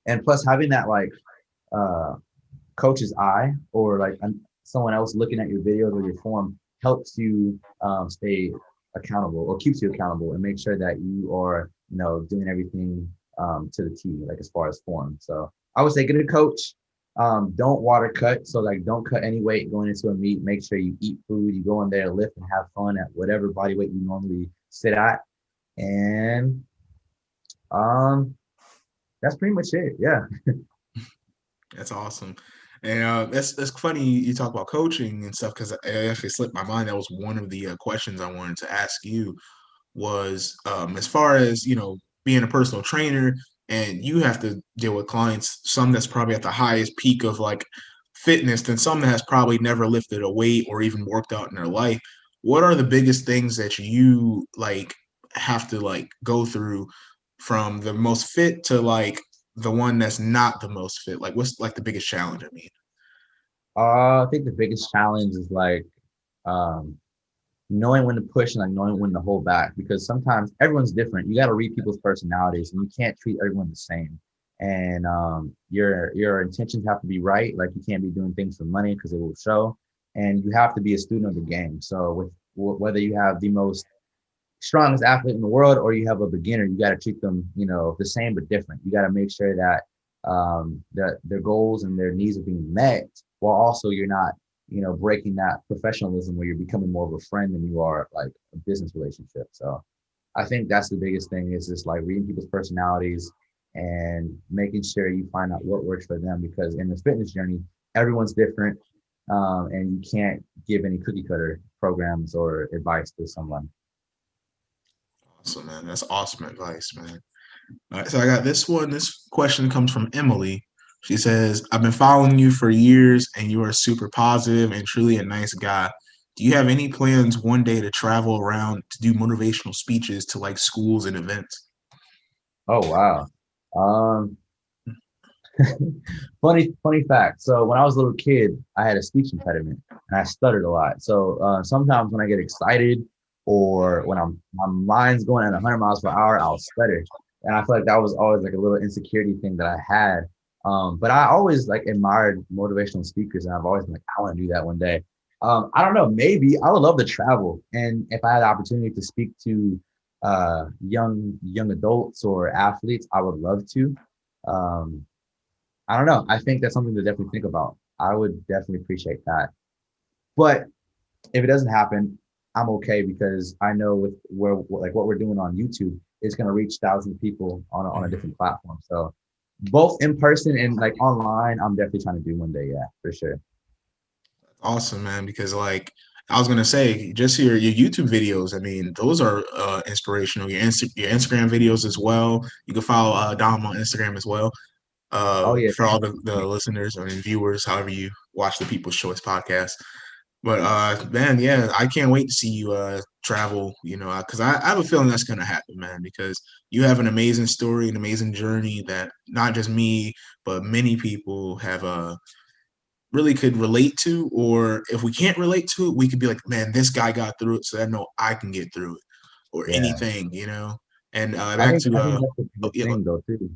and plus having that uh coach's eye, or like someone else looking at your videos or your form, helps you stay accountable, or keeps you accountable, and make sure that you are doing everything to the T, like as far as form. So I would say get a coach. Don't water cut, so like don't cut any weight going into a meet. Make sure you eat food, you go in there, lift and have fun at whatever body weight you normally sit at. And um that's pretty much it. Yeah. That's awesome. And that's funny you talk about coaching and stuff, because it actually slipped my mind. That was one of the questions I wanted to ask you was, as far as being a personal trainer, and you have to deal with clients, some that's probably at the highest peak of like fitness, than some that has probably never lifted a weight or even worked out in their life. What are the biggest things that you like have to like go through from the most fit to like the one that's not the most fit? Like what's like the biggest challenge? I mean, I think the biggest challenge is like um knowing when to push and like knowing when to hold back, because sometimes everyone's different. You got to read people's personalities, and you can't treat everyone the same. And your intentions have to be right. Like you can't be doing things for money because it will show. And you have to be a student of the game. So with whether you have the most strongest athlete in the world or you have a beginner, you got to treat them, the same but different. You got to make sure that that their goals and their needs are being met, while also you're not, breaking that professionalism where you're becoming more of a friend than you are like a business relationship. So I think that's the biggest thing, is just like reading people's personalities and making sure you find out what works for them, because in the fitness journey, everyone's different. And you can't give any cookie cutter programs or advice to someone. awesome, man. That's awesome advice, man. All right, so I got this one. This question comes from Emily. She says, I've been following you for years and you are super positive and truly a nice guy. Do you have any plans one day to travel around to do motivational speeches to like schools and events? Oh wow. Um, funny fact. So when I was a little kid, I had a speech impediment and I stuttered a lot. So sometimes when I get excited, or when my mind's going at 100 miles per hour, I'll stutter. And I feel like that was always like a little insecurity thing that I had. But I always like admired motivational speakers, and I've always been like, I want to do that one day. I don't know, maybe I would love to travel, and if I had the opportunity to speak to young adults or athletes, I would love to. Um, I don't know. I think that's something to definitely think about. I would definitely appreciate that. But if it doesn't happen, I'm okay, because I know with what we're doing on YouTube, it's going to reach thousands of people on a different platform. So both in person and like online, I'm definitely trying to do one day. Yeah, for sure. Awesome, man. Because like I was gonna say, just your YouTube videos. I mean, those are inspirational. Your Instagram videos as well. You can follow Dom on Instagram as well. Oh yeah. For all the listeners or viewers, however you watch the People's Choice podcast. But man, yeah, I can't wait to see you travel. Because I have a feeling that's gonna happen, man. Because you have an amazing story, an amazing journey that not just me, but many people have really could relate to. Or if we can't relate to it, we could be like, man, this guy got through it, so I know I can get through it, or Yeah. anything. And I back think to I think that's the oh, biggest yeah, thing though too.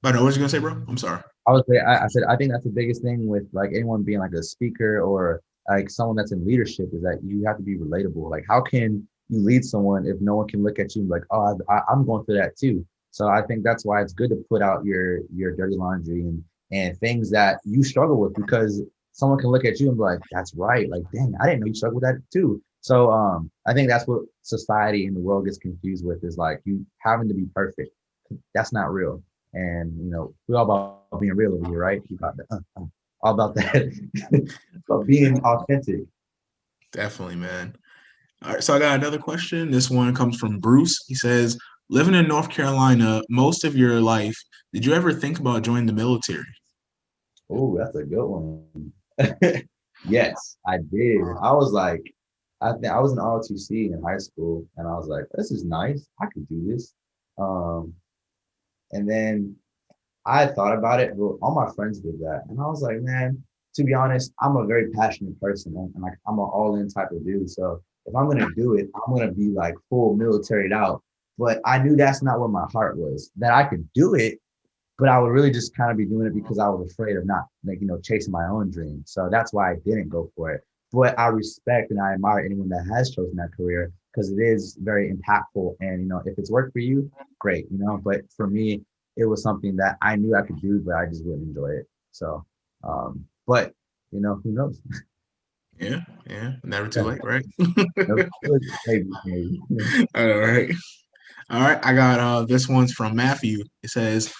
but no, what was you gonna say, bro? I'm sorry. I would say I said I think that's the biggest thing with like anyone being like a speaker or like someone that's in leadership, is that you have to be relatable. Like how can you lead someone if no one can look at you and be like, oh, I'm going through that too. So I think that's why it's good to put out your dirty laundry and things that you struggle with, because someone can look at you and be like, that's right. Like, dang, I didn't know you struggled with that too. So I think that's what society and the world gets confused with, is like you having to be perfect. That's not real. And we're all about being real over here, right? You got that, all about that, about being authentic. Definitely, man. All right, so I got another question. This one comes from Bruce. He says, living in North Carolina most of your life, did you ever think about joining the military? Oh, that's a good one. Yes, I did. I was like, I think I was in ROTC in high school, and I was like, this is nice. I could do this. Um, and then I had thought about it, but all my friends did that. And I was like, man, to be honest, I'm a very passionate person, and like I'm an all-in type of dude. So if I'm gonna do it, I'm gonna be like full militaried out. But I knew that's not where my heart was. That I could do it, but I would really just kind of be doing it because I was afraid of not like, chasing my own dream. So that's why I didn't go for it. But I respect and I admire anyone that has chosen that career, because it is very impactful. And, if it's worked for you, great, but for me, it was something that I knew I could do, but I just wouldn't enjoy it. So, but, who knows? Yeah, yeah. Never too late, right? Maybe, maybe. All right. All right. I got this one's from Matthew. It says,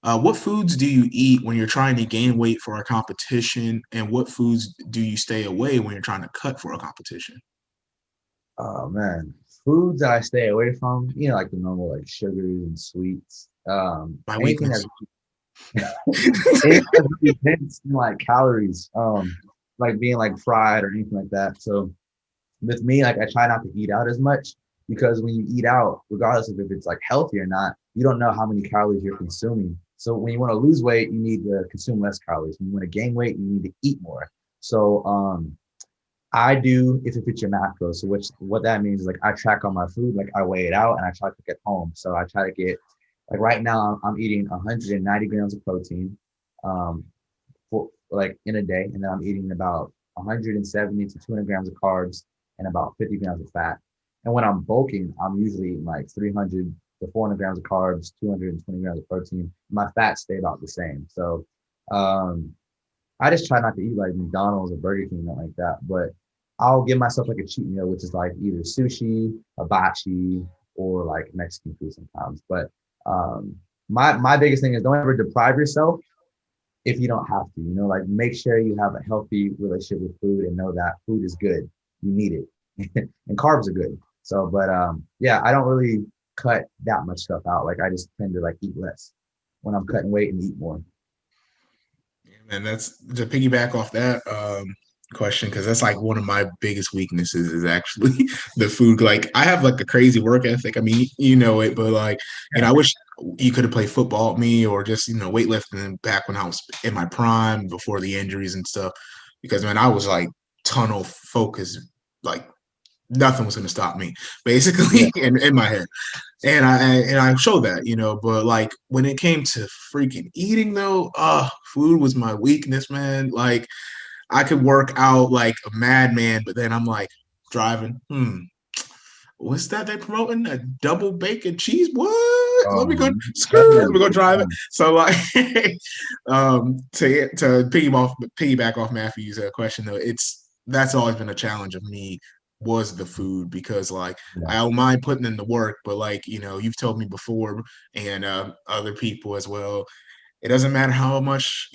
what foods do you eat when you're trying to gain weight for a competition? And what foods do you stay away when you're trying to cut for a competition? Oh man, foods that I stay away from, like the normal like sugars and sweets. My Anything weakness. that's anything that's really dense in like calories, like being like fried or anything like that. So with me, like I try not to eat out as much, because when you eat out, regardless of if it's like healthy or not, you don't know how many calories you're consuming. So when you want to lose weight, you need to consume less calories. When you want to gain weight, you need to eat more. So I do, if it fits your macros. So what that means is like I track on my food, like I weigh it out and I try to cook at home. So I try to get, like right now I'm eating 190 grams of protein for like in a day, and then I'm eating about 170 to 200 grams of carbs and about 50 grams of fat. And when I'm bulking, I'm usually eating like 300 to 400 grams of carbs, 220 grams of protein. My fats stay about the same. So I just try not to eat like McDonald's or Burger King, nothing like that. But I'll give myself like a cheat meal, which is like either sushi, hibachi, or like Mexican food sometimes. But my biggest thing is don't ever deprive yourself if you don't have to. Like make sure you have a healthy relationship with food and know that food is good. You need it, and carbs are good. So, but yeah, I don't really cut that much stuff out. Like I just tend to like eat less when I'm cutting weight and eat more. And that's to piggyback off that question, because that's like one of my biggest weaknesses is actually the food. Like I have like a crazy work ethic. I mean, you know it, but like, I wish you could have played football with me or just, weightlifting back when I was in my prime before the injuries and stuff. Because man, I was like tunnel focused, like nothing was going to stop me basically in my head. And I show that, but like when it came to freaking eating though, food was my weakness, man. Like I could work out like a madman, but then I'm like driving, what's that they promoting? A double bacon cheese? What? Let me go let me go drive it. So like to piggyback off Matthew's question though, that's always been a challenge of me, was the food, because like I don't mind putting in the work, but like you've told me before, and other people as well, it doesn't matter how much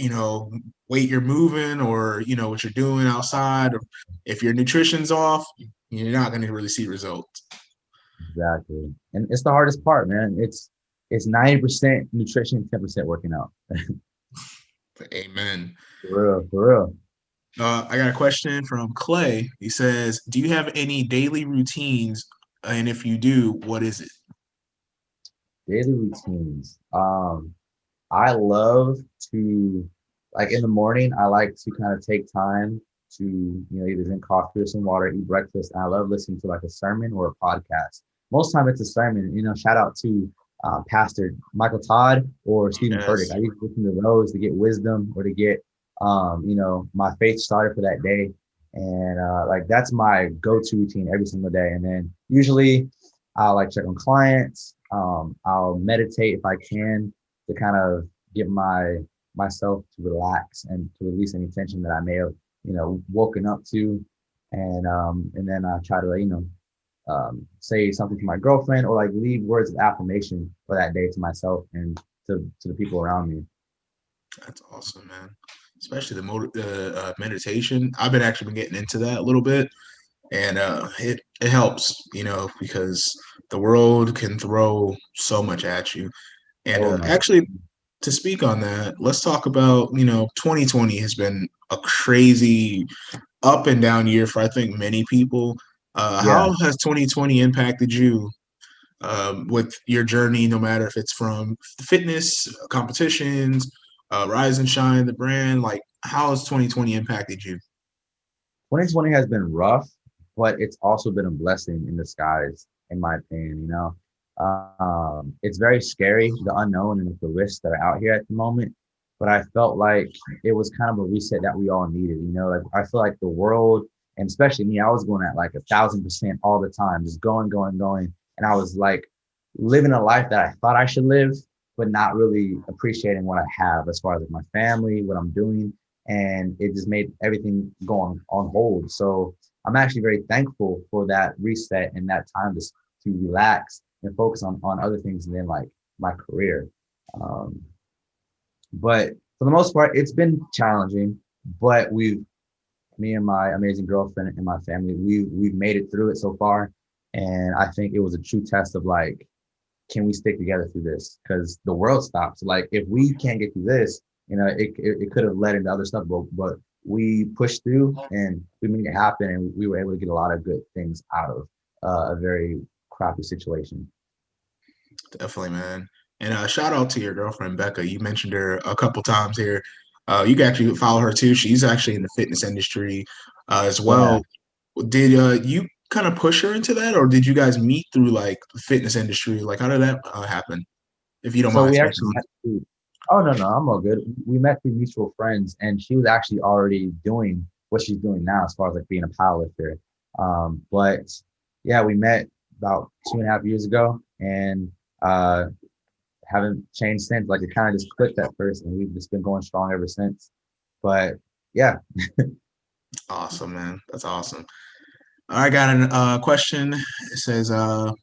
weight you're moving or what you're doing outside, or if your nutrition's off, you're not going to really see results. Exactly. And it's the hardest part, man. It's 90% nutrition, 10% working out. Amen. For real, for real. I got a question from Clay. He says, do you have any daily routines? And if you do, what is it? Daily routines. I love to, like in the morning, I like to kind of take time to, either drink coffee or some water, eat breakfast. And I love listening to like a sermon or a podcast. Most time it's a sermon, shout out to Pastor Michael Todd or Stephen Furtick. Yes. I used to listen to those to get wisdom or to get, my faith started for that day. And like, that's my go-to routine every single day. And then usually I'll like check on clients. I'll meditate if I can to kind of get myself to relax and to release any tension that I may have, woken up to. And then I try to, say something to my girlfriend or like leave words of affirmation for that day to myself and to the people around me. That's awesome, man. Especially the meditation. I've been actually been getting into that a little bit, and it helps, because the world can throw so much at you. And Oh no. actually, to speak on that, let's talk about 2020 has been a crazy up and down year for I think many people. Yeah. How has 2020 impacted you with your journey, no matter if it's from fitness, competitions, Rise and Shine, the brand? Like, how has 2020 impacted you? 2020 has been rough, but it's also been a blessing in disguise, in my opinion. It's very scary, the unknown and the risks that are out here at the moment. But I felt like it was kind of a reset that we all needed. Like I feel like the world, and especially me, I was going at like 1,000% all the time, just going, going, going, and I was like living a life that I thought I should live, but not really appreciating what I have as far as like my family, what I'm doing, and it just made everything go on hold. So I'm actually very thankful for that reset and that time to relax and focus on other things than like my career. Um, but for the most part, it's been challenging, but me and my amazing girlfriend and my family, we've made it through it so far. And I think it was a true test of like, can we stick together through this? Because the world stops. Like if we can't get through this, it could have led into other stuff, but we pushed through and we made it happen, and we were able to get a lot of good things out of a very crappy situation. Definitely, man. And shout out to your girlfriend Becca. You mentioned her a couple times here. You can actually follow her too. She's actually in the fitness industry as Yeah. well. Did you kind of push her into that, or did you guys meet through like the fitness industry? Like, how did that happen? If you don't So mind we speaking actually on met through, oh no, I'm all good. We met through mutual friends, and she was actually already doing what she's doing now as far as like being a powerlifter. But yeah, we met about 2.5 years ago, and uh haven't changed since. Like it kind of just clicked at first, and we've just been going strong ever since. But yeah, Awesome, man. That's awesome. I got a question. It says, I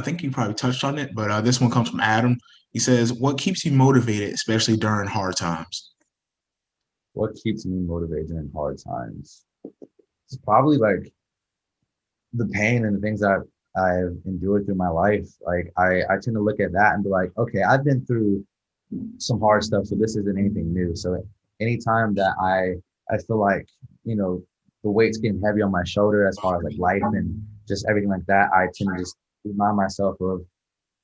think you probably touched on it, but this one comes from Adam. He says, "What keeps you motivated, especially during hard times?" what keeps me motivated in hard times? It's probably like the pain and the things that I've endured through my life. Like I tend to look at that and be like, okay, I've been through some hard stuff, so this isn't anything new. So anytime that I feel like, the weight's getting heavy on my shoulder as far as like life and just everything like that, I tend to just remind myself of,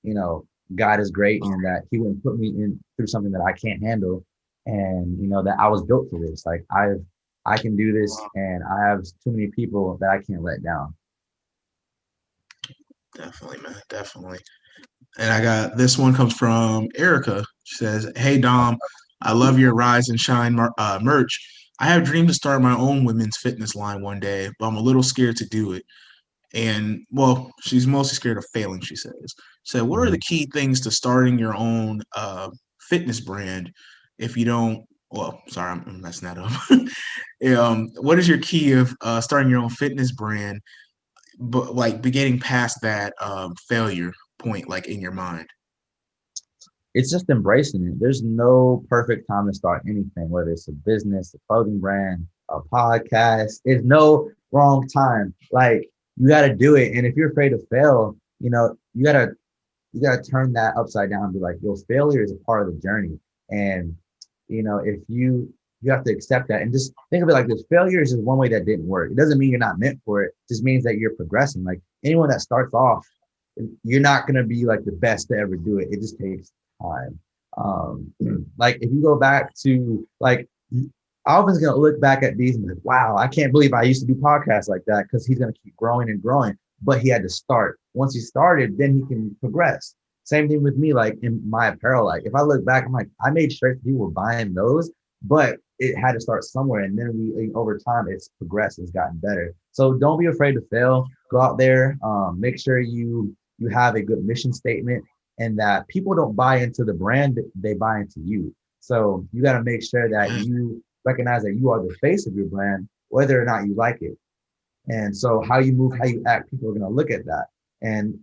you know, God is great and that He wouldn't put me in through something that I can't handle. And that I was built for this. Like I can do this, and I have too many people that I can't let down. Definitely, man. Definitely. And I got this one comes from Erica. She says, "Hey Dom, I love your Rise and Shine merch. I have dreamed to start my own women's fitness line one day, but I'm a little scared to do it. And well, she's mostly scared of failing." She says, "So, what are the Mhm. key things to starting your own fitness brand? If you don't, well, sorry, I'm messing that up. What is your key of starting your own fitness brand, but like be getting past that failure point, like in your mind?" It's just embracing it. There's no perfect time to start anything, whether it's a business, a clothing brand, a podcast. There's no wrong time. Like you got to do it. And if you're afraid to fail, you gotta turn that upside down and be like, yo, failure is a part of the journey. And if you have to accept that and just think of it like this. Failure is just one way that didn't work. It doesn't mean you're not meant for it. It just means that you're progressing. Like anyone that starts off, you're not gonna be like the best to ever do it. It just takes time. Um, like if you go back to like Alvin's gonna look back at these and be like, wow, I can't believe I used to do podcasts like that, because he's gonna keep growing and growing. But he had to start. Once he started, then he can progress. Same thing with me, like in my apparel. Like if I look back, I'm like, I made sure people were buying those, but it had to start somewhere. And then we over time it's progressed, it's gotten better. So don't be afraid to fail. Go out there, make sure you you have a good mission statement, and that people don't buy into the brand, they buy into you. So you got to make sure that you recognize that you are the face of your brand, whether or not you like it. And so how you move, how you act, people are going to look at that. And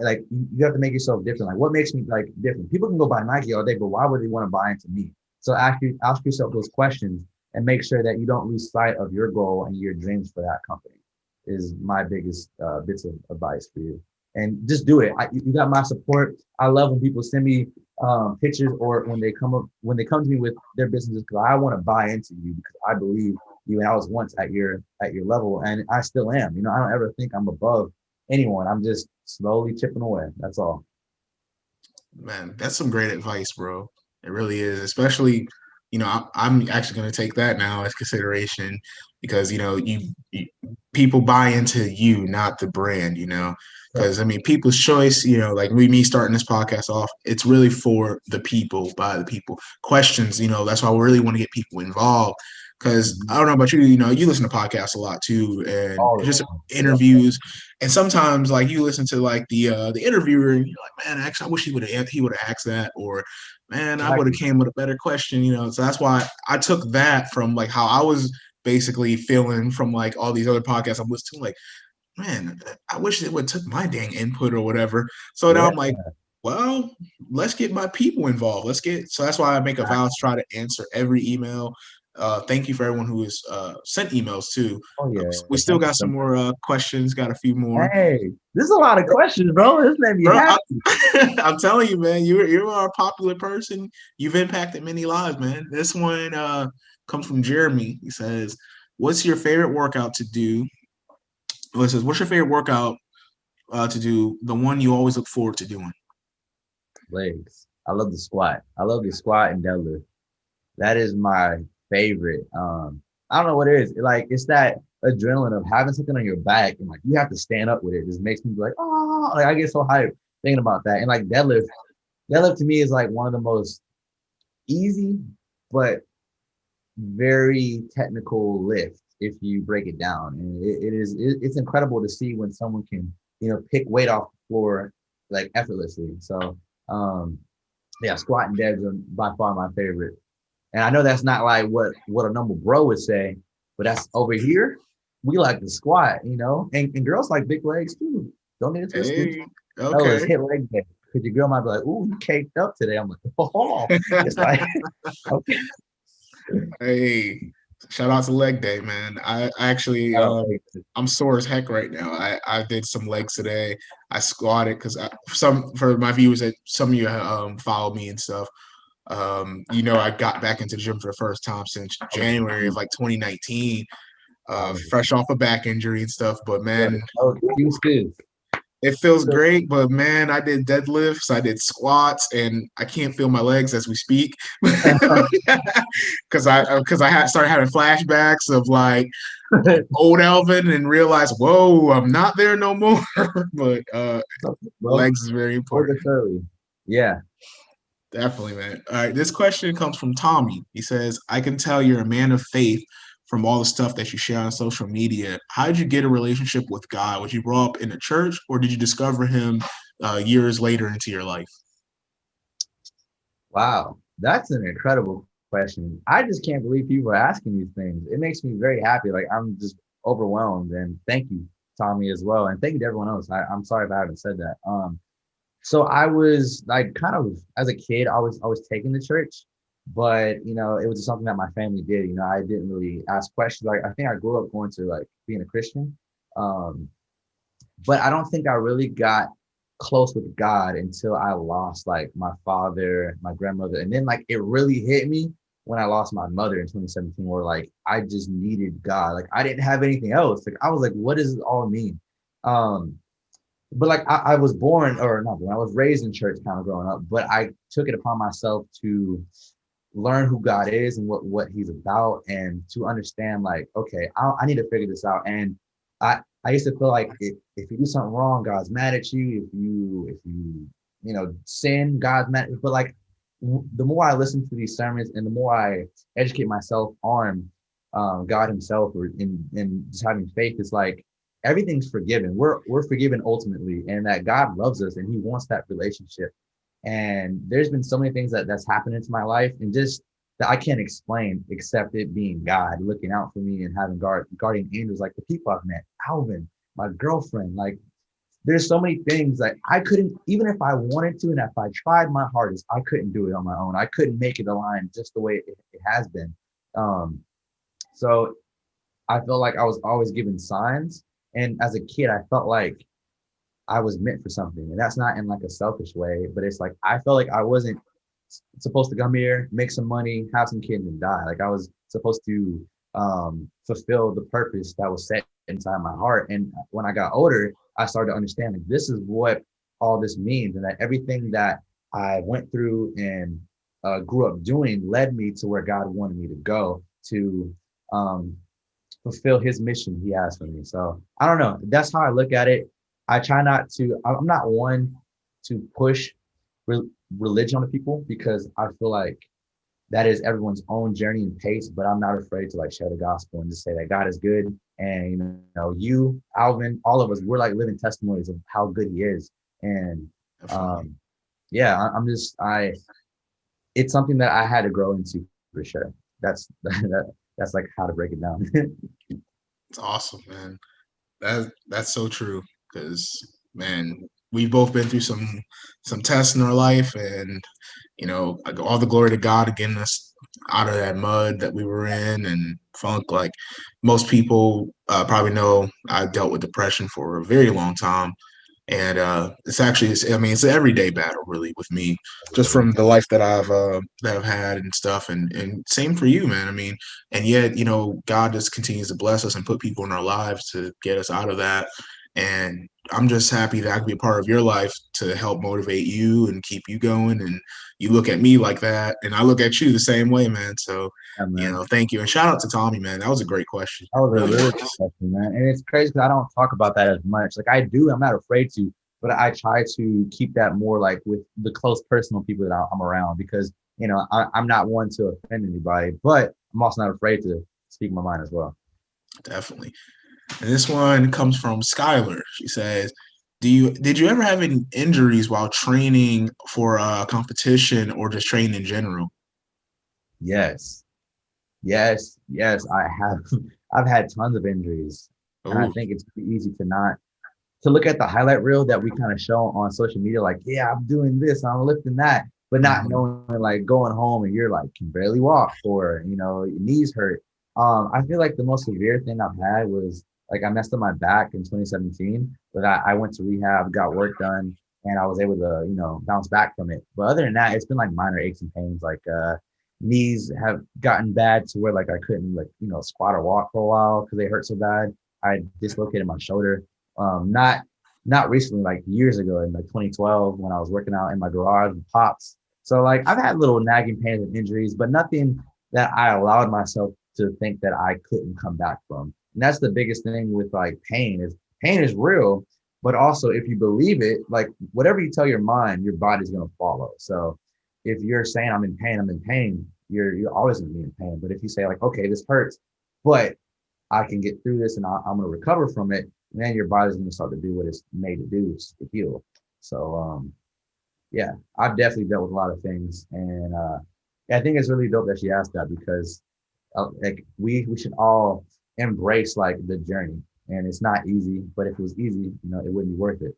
like you have to make yourself different. Like what makes me like different? People can go buy Nike all day, but why would they want to buy into me? So ask yourself those questions and make sure that you don't lose sight of your goal and your dreams for that company is my biggest bits of advice for you. And just do it. You got my support. I love when people send me pictures or when they come to me with their businesses, because I want to buy into you because I believe you, and I was once at your level, and I still am. You know, I don't ever think I'm above anyone. I'm just slowly chipping away. That's all. Man, that's some great advice, bro. It really is. Especially, I'm actually going to take that now as consideration because you people buy into you, not the brand. Because I mean, people's choice. Like me starting this podcast off, it's really for the people, by the people. Questions. That's why we really want to get people involved. Because I don't know about you, you listen to podcasts a lot too, and All the just time. interviews. And sometimes, like you listen to like the interviewer, and you're like, man, actually, I wish he would have asked that, or man, I would have Exactly. came with a better question. So that's why I took that from like how I was basically feeling from like all these other podcasts I'm listening to. Like, man, I wish they would took my dang input or whatever. So now Yeah. I'm like, well, let's get my people involved. So that's why I make a vow to try to answer every email. Thank you for everyone who has sent emails too. Oh yeah. We still Thank you got so some much. more questions, got a few more. Hey, this is a lot of questions, bro. This made me Bro, happy. I'm telling you, man, you are a popular person. You've impacted many lives, man. This one comes from Jeremy. He says, "What's your favorite workout to do?" Well, it says, "What's your favorite workout to do? The one you always look forward to doing?" Legs. I love the squat. I love the squat and deadlift. That is my favorite. I don't know what it is. It's that adrenaline of having something on your back and like you have to stand up with it. It just makes me be like, oh, like I get so hyped thinking about that. And like deadlift to me is like one of the most easy but very technical lift if you break it down. And it's incredible to see when someone can, pick weight off the floor like effortlessly. So yeah, squat and deads are by far my favorite. And I know that's not like what a normal bro would say, but that's over here. We like to squat, and girls like big legs too. Don't get it twisted. Hey, Fellas, okay. hit leg day. Because your girl might be like, ooh, you caked up today. I'm like, oh, it's like, okay. Hey, shout out to leg day, man. I actually, I don't think I'm sore as heck right now. I did some legs today. I squatted because for my viewers that some of you follow me and stuff. I got back into the gym for the first time since January of like 2019, fresh off a back injury and stuff. But man, no excuses. it feels great. But man, I did deadlifts, I did squats, and I can't feel my legs as we speak because I started having flashbacks of like old Elvin and realized, whoa, I'm not there no more. But Bro, legs is very important. over Curly. Yeah. Definitely, man. All right, this question comes from Tommy. He says, I can tell you're a man of faith from all the stuff that you share on social media. How did you get a relationship with God? Was you brought up in a church or did you discover him years later into your life? Wow. That's an incredible question. I just can't believe people are asking these things. It makes me very happy. Like I'm just overwhelmed. And thank you, Tommy, as well. And thank you to everyone else. I'm sorry if I haven't said that. So I was like kind of as a kid, I was taken to church, but it was just something that my family did. I didn't really ask questions. Like I think I grew up going to like being a Christian. Um, but I don't think I really got close with God until I lost like my father, my grandmother, and then like it really hit me when I lost my mother in 2017, where like I just needed God. Like I didn't have anything else. Like I was like, what does it all mean? Um, but like I was born or not born, I was raised in church kind of growing up, but I took it upon myself to learn who God is and what he's about and to understand like, okay, I need to figure this out. And I used to feel like if you do something wrong, God's mad at you. If you sin, God's mad. But like the more I listen to these sermons and the more I educate myself on God himself or in just having faith, it's like everything's forgiven. We're forgiven ultimately, and that God loves us and He wants that relationship. And there's been so many things that's happened into my life, and just that I can't explain except it being God looking out for me and having guardian angels like the people I've met, Alvin, my girlfriend. Like there's so many things that I couldn't, even if I wanted to, and if I tried my hardest, I couldn't do it on my own. I couldn't make it align just the way it has been. Um, so I felt like I was always given signs. And as a kid, I felt like I was meant for something. And that's not in like a selfish way, but it's like I felt like I wasn't supposed to come here, make some money, have some kids, and die. Like I was supposed to fulfill the purpose that was set inside my heart. And when I got older, I started to understand like this is what all this means, and that everything that I went through and grew up doing led me to where God wanted me to go to fulfill His mission He has for me. So I don't know. That's how I look at it. I try not to. I'm not one to push religion on people because I feel like that is everyone's own journey and pace, but I'm not afraid to like share the gospel and just say that God is good. And you, Alvin, all of us, we're like living testimonies of how good He is. And yeah, it's something that I had to grow into for sure. That's that's like how to break it down. It's awesome, man. That's so true. Because man, we've both been through some tests in our life, and like, all the glory to God getting us out of that mud that we were in and funk. Like most people probably know, I dealt with depression for a very long time, and it's an everyday battle really with me, just from the life that I've had and stuff, and same for you, man. I mean, and yet God just continues to bless us and put people in our lives to get us out of that. And I'm just happy that I can be a part of your life to help motivate you and keep you going. And you look at me like that, and I look at you the same way, man. So, Yeah, man. thank you. And shout out to Tommy, man. That was a great question. That was a Really really was. good question, man. And it's crazy because I don't talk about that as much. Like I do, I'm not afraid to, but I try to keep that more like with the close personal people that I'm around because, I'm not one to offend anybody, but I'm also not afraid to speak my mind as well. Definitely. And this one comes from Skylar. She says, did you ever have any injuries while training for a competition or just training in general? Yes, yes, I have. I've had tons of injuries, and I Oh, think it's pretty easy to look at the highlight reel that we kind of show on social media, like, yeah, I'm doing this, I'm lifting that, but not knowing like going home and you're like can barely walk or your knees hurt. I feel like the most severe thing I've had was like I messed up my back in 2017, but I went to rehab, got work done, and I was able to bounce back from it. But other than that, it's been like minor aches and pains, like knees have gotten bad to where like I couldn't like squat or walk for a while because they hurt so bad. I dislocated my shoulder. Not recently, like years ago in like 2012 when I was working out in my garage with pops. So like I've had little nagging pains and injuries, but nothing that I allowed myself to think that I couldn't come back from. And that's the biggest thing with like pain is real, but also if you believe it, like whatever you tell your mind, your body's gonna follow. So if you're saying I'm in pain, you're always gonna be in pain. But if you say like, okay, this hurts, but I can get through this and I'm going to recover from it, and then your body's going to start to do what it's made to do, is to heal. So, yeah, I've definitely dealt with a lot of things. And I think it's really dope that she asked that because like we should all embrace like the journey. And it's not easy, but if it was easy, it wouldn't be worth it.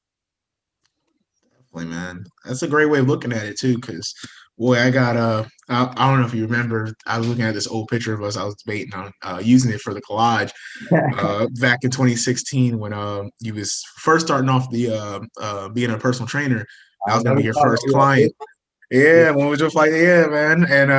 definitely, man. That's a great way of looking at it too, because boy, I got I don't know if you remember, I was looking at this old picture of us. I was debating on using it for the collage back in 2016 when you was first starting off the being a personal trainer. That I was gonna never be your thought first about client. it. Yeah, when we were just like, yeah, man. And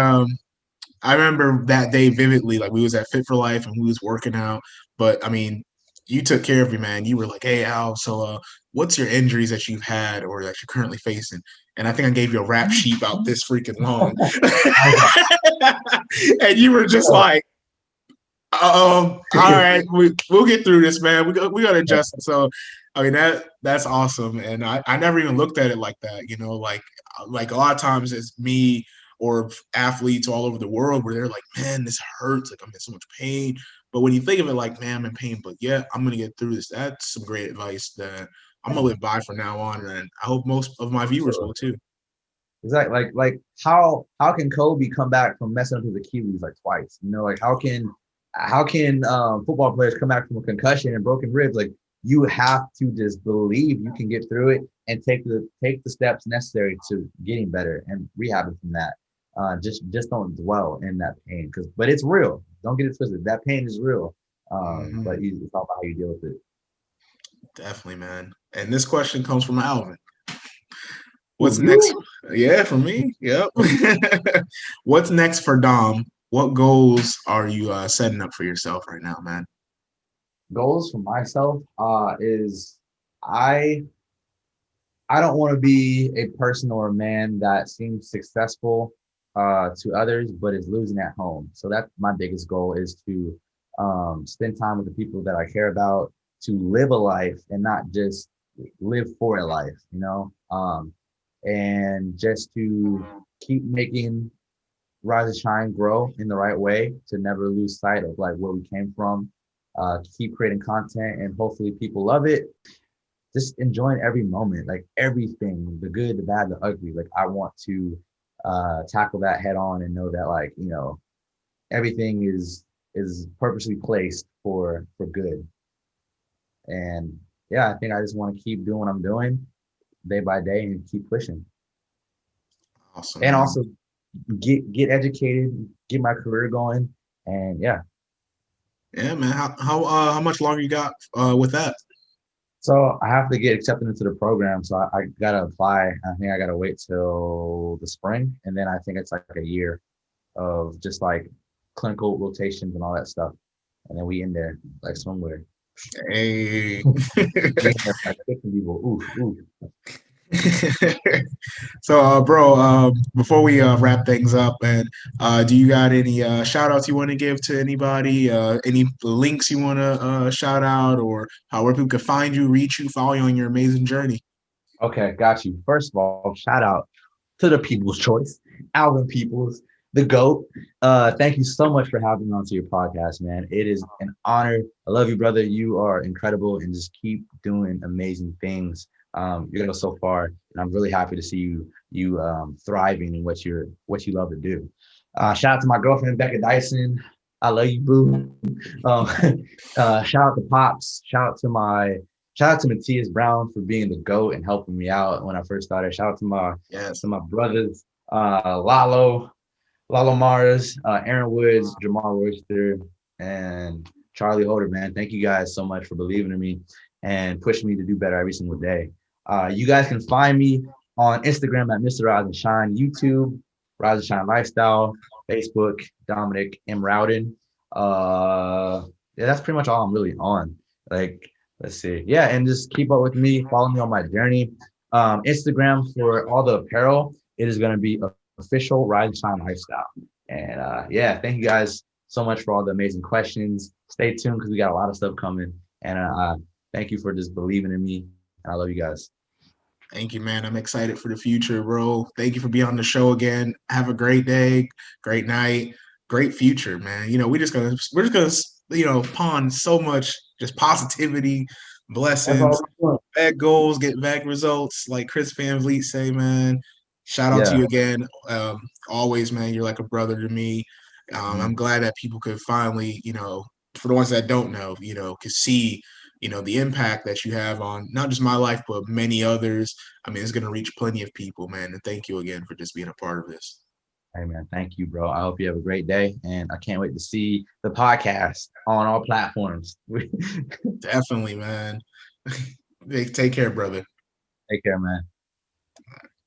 I remember that day vividly. Like we was at Fit for Life and we was working out. But I mean, you took care of me, man. You were like, "Hey, Al, so what's your injuries that you've had or that you're currently facing?" And I think I gave you a rap sheet about this freaking long, and you were just like, all right, we'll get through this, man. We got to adjust." So, I mean that's awesome, and I never even looked at it like that. Like a lot of times it's me or athletes all over the world where they're like, "Man, this hurts. Like I'm in so much pain." But when you think of it like, man, I'm in pain, but yeah, I'm gonna get through this. That's some great advice that I'm gonna live by from now on, and I hope most of my viewers will too. Exactly. Like how can Kobe come back from messing up his Achilles like twice? You know, like how can football players come back from a concussion and broken ribs? Like you have to just believe you can get through it and take the steps necessary to getting better and rehabbing from that. Just don't dwell in that pain but it's real. Don't get it twisted. That pain is real. But it's all about how you deal with it. Definitely, man. And this question comes from Alvin. What's Ooh, next? you? Yeah, for me. Yep. What's next for Dom? What goals are you setting up for yourself right now, man? Goals for myself is I I don't want to be a person or a man that seems successful to others, but is losing at home. So that's my biggest goal is to spend time with the people that I care about, to live a life and not just live for a life, and just to keep making Rise and Shine grow in the right way, to never lose sight of like where we came from, to keep creating content and hopefully people love it. Just enjoying every moment, like everything, the good, the bad, the ugly. Like I want to tackle that head on and know that like, everything is purposely placed for good. And yeah, I think I just want to keep doing what I'm doing day by day and keep pushing. Awesome, And man. also get educated, get my career going. And yeah. Yeah, man. How much longer you got with that? So I have to get accepted into the program. So I gotta apply. I think I gotta wait till the spring. And then I think it's like a year of just like clinical rotations and all that stuff. And then we in there like somewhere. Hey. We in there like fixing people. Oof, oof. So, bro, before we wrap things up, and do you got any shout outs you want to give to anybody? Any links you want to shout out, or how where people can find you, reach you, follow you on your amazing journey? Okay, got you. First of all, shout out to the People's Choice, Alvin Peoples, the GOAT. Thank you so much for having me onto your podcast, man. It is an honor. I love you, brother. You are incredible, and just keep doing amazing things. You're gonna go so far, and I'm really happy to see you thriving in what you love to do. Shout out to my girlfriend Becca Dyson. I love you, boo. Um, shout out to Pops. Shout out to Matthias Brown for being the GOAT and helping me out when I first started. Shout out to my Yes. brothers, Lalo Mars, Aaron Woods, Jamal Royster, and Charlie Holder, man. Thank you guys so much for believing in me and pushing me to do better every single day. You guys can find me on Instagram at Mr. Rise and Shine, YouTube, Rise and Shine Lifestyle, Facebook, Dominic M Rowden. Yeah, that's pretty much all I'm really on. Like, let's see. Yeah, and just keep up with me, follow me on my journey. Instagram for all the apparel, it is going to be official Rise and Shine Lifestyle. And yeah, thank you guys so much for all the amazing questions. Stay tuned because we got a lot of stuff coming. And thank you for just believing in me. And I love you guys. Thank you, man. I'm excited for the future, bro. Thank you for being on the show again. Have a great day, great night, great future, man. We're just gonna pawn so much just positivity, That's blessings, all we're doing. bad goals, get back results, like Chris Van Vliet say, man. Shout out to Yeah. you again. Always, man. You're like a brother to me. I'm glad that people could finally, for the ones that don't know, could see the impact that you have on not just my life, but many others. I mean, it's going to reach plenty of people, man. And thank you again for just being a part of this. Hey, man. Thank you, bro. I hope you have a great day. And I can't wait to see the podcast on all platforms. Definitely, man. Take care, brother. Take care, man.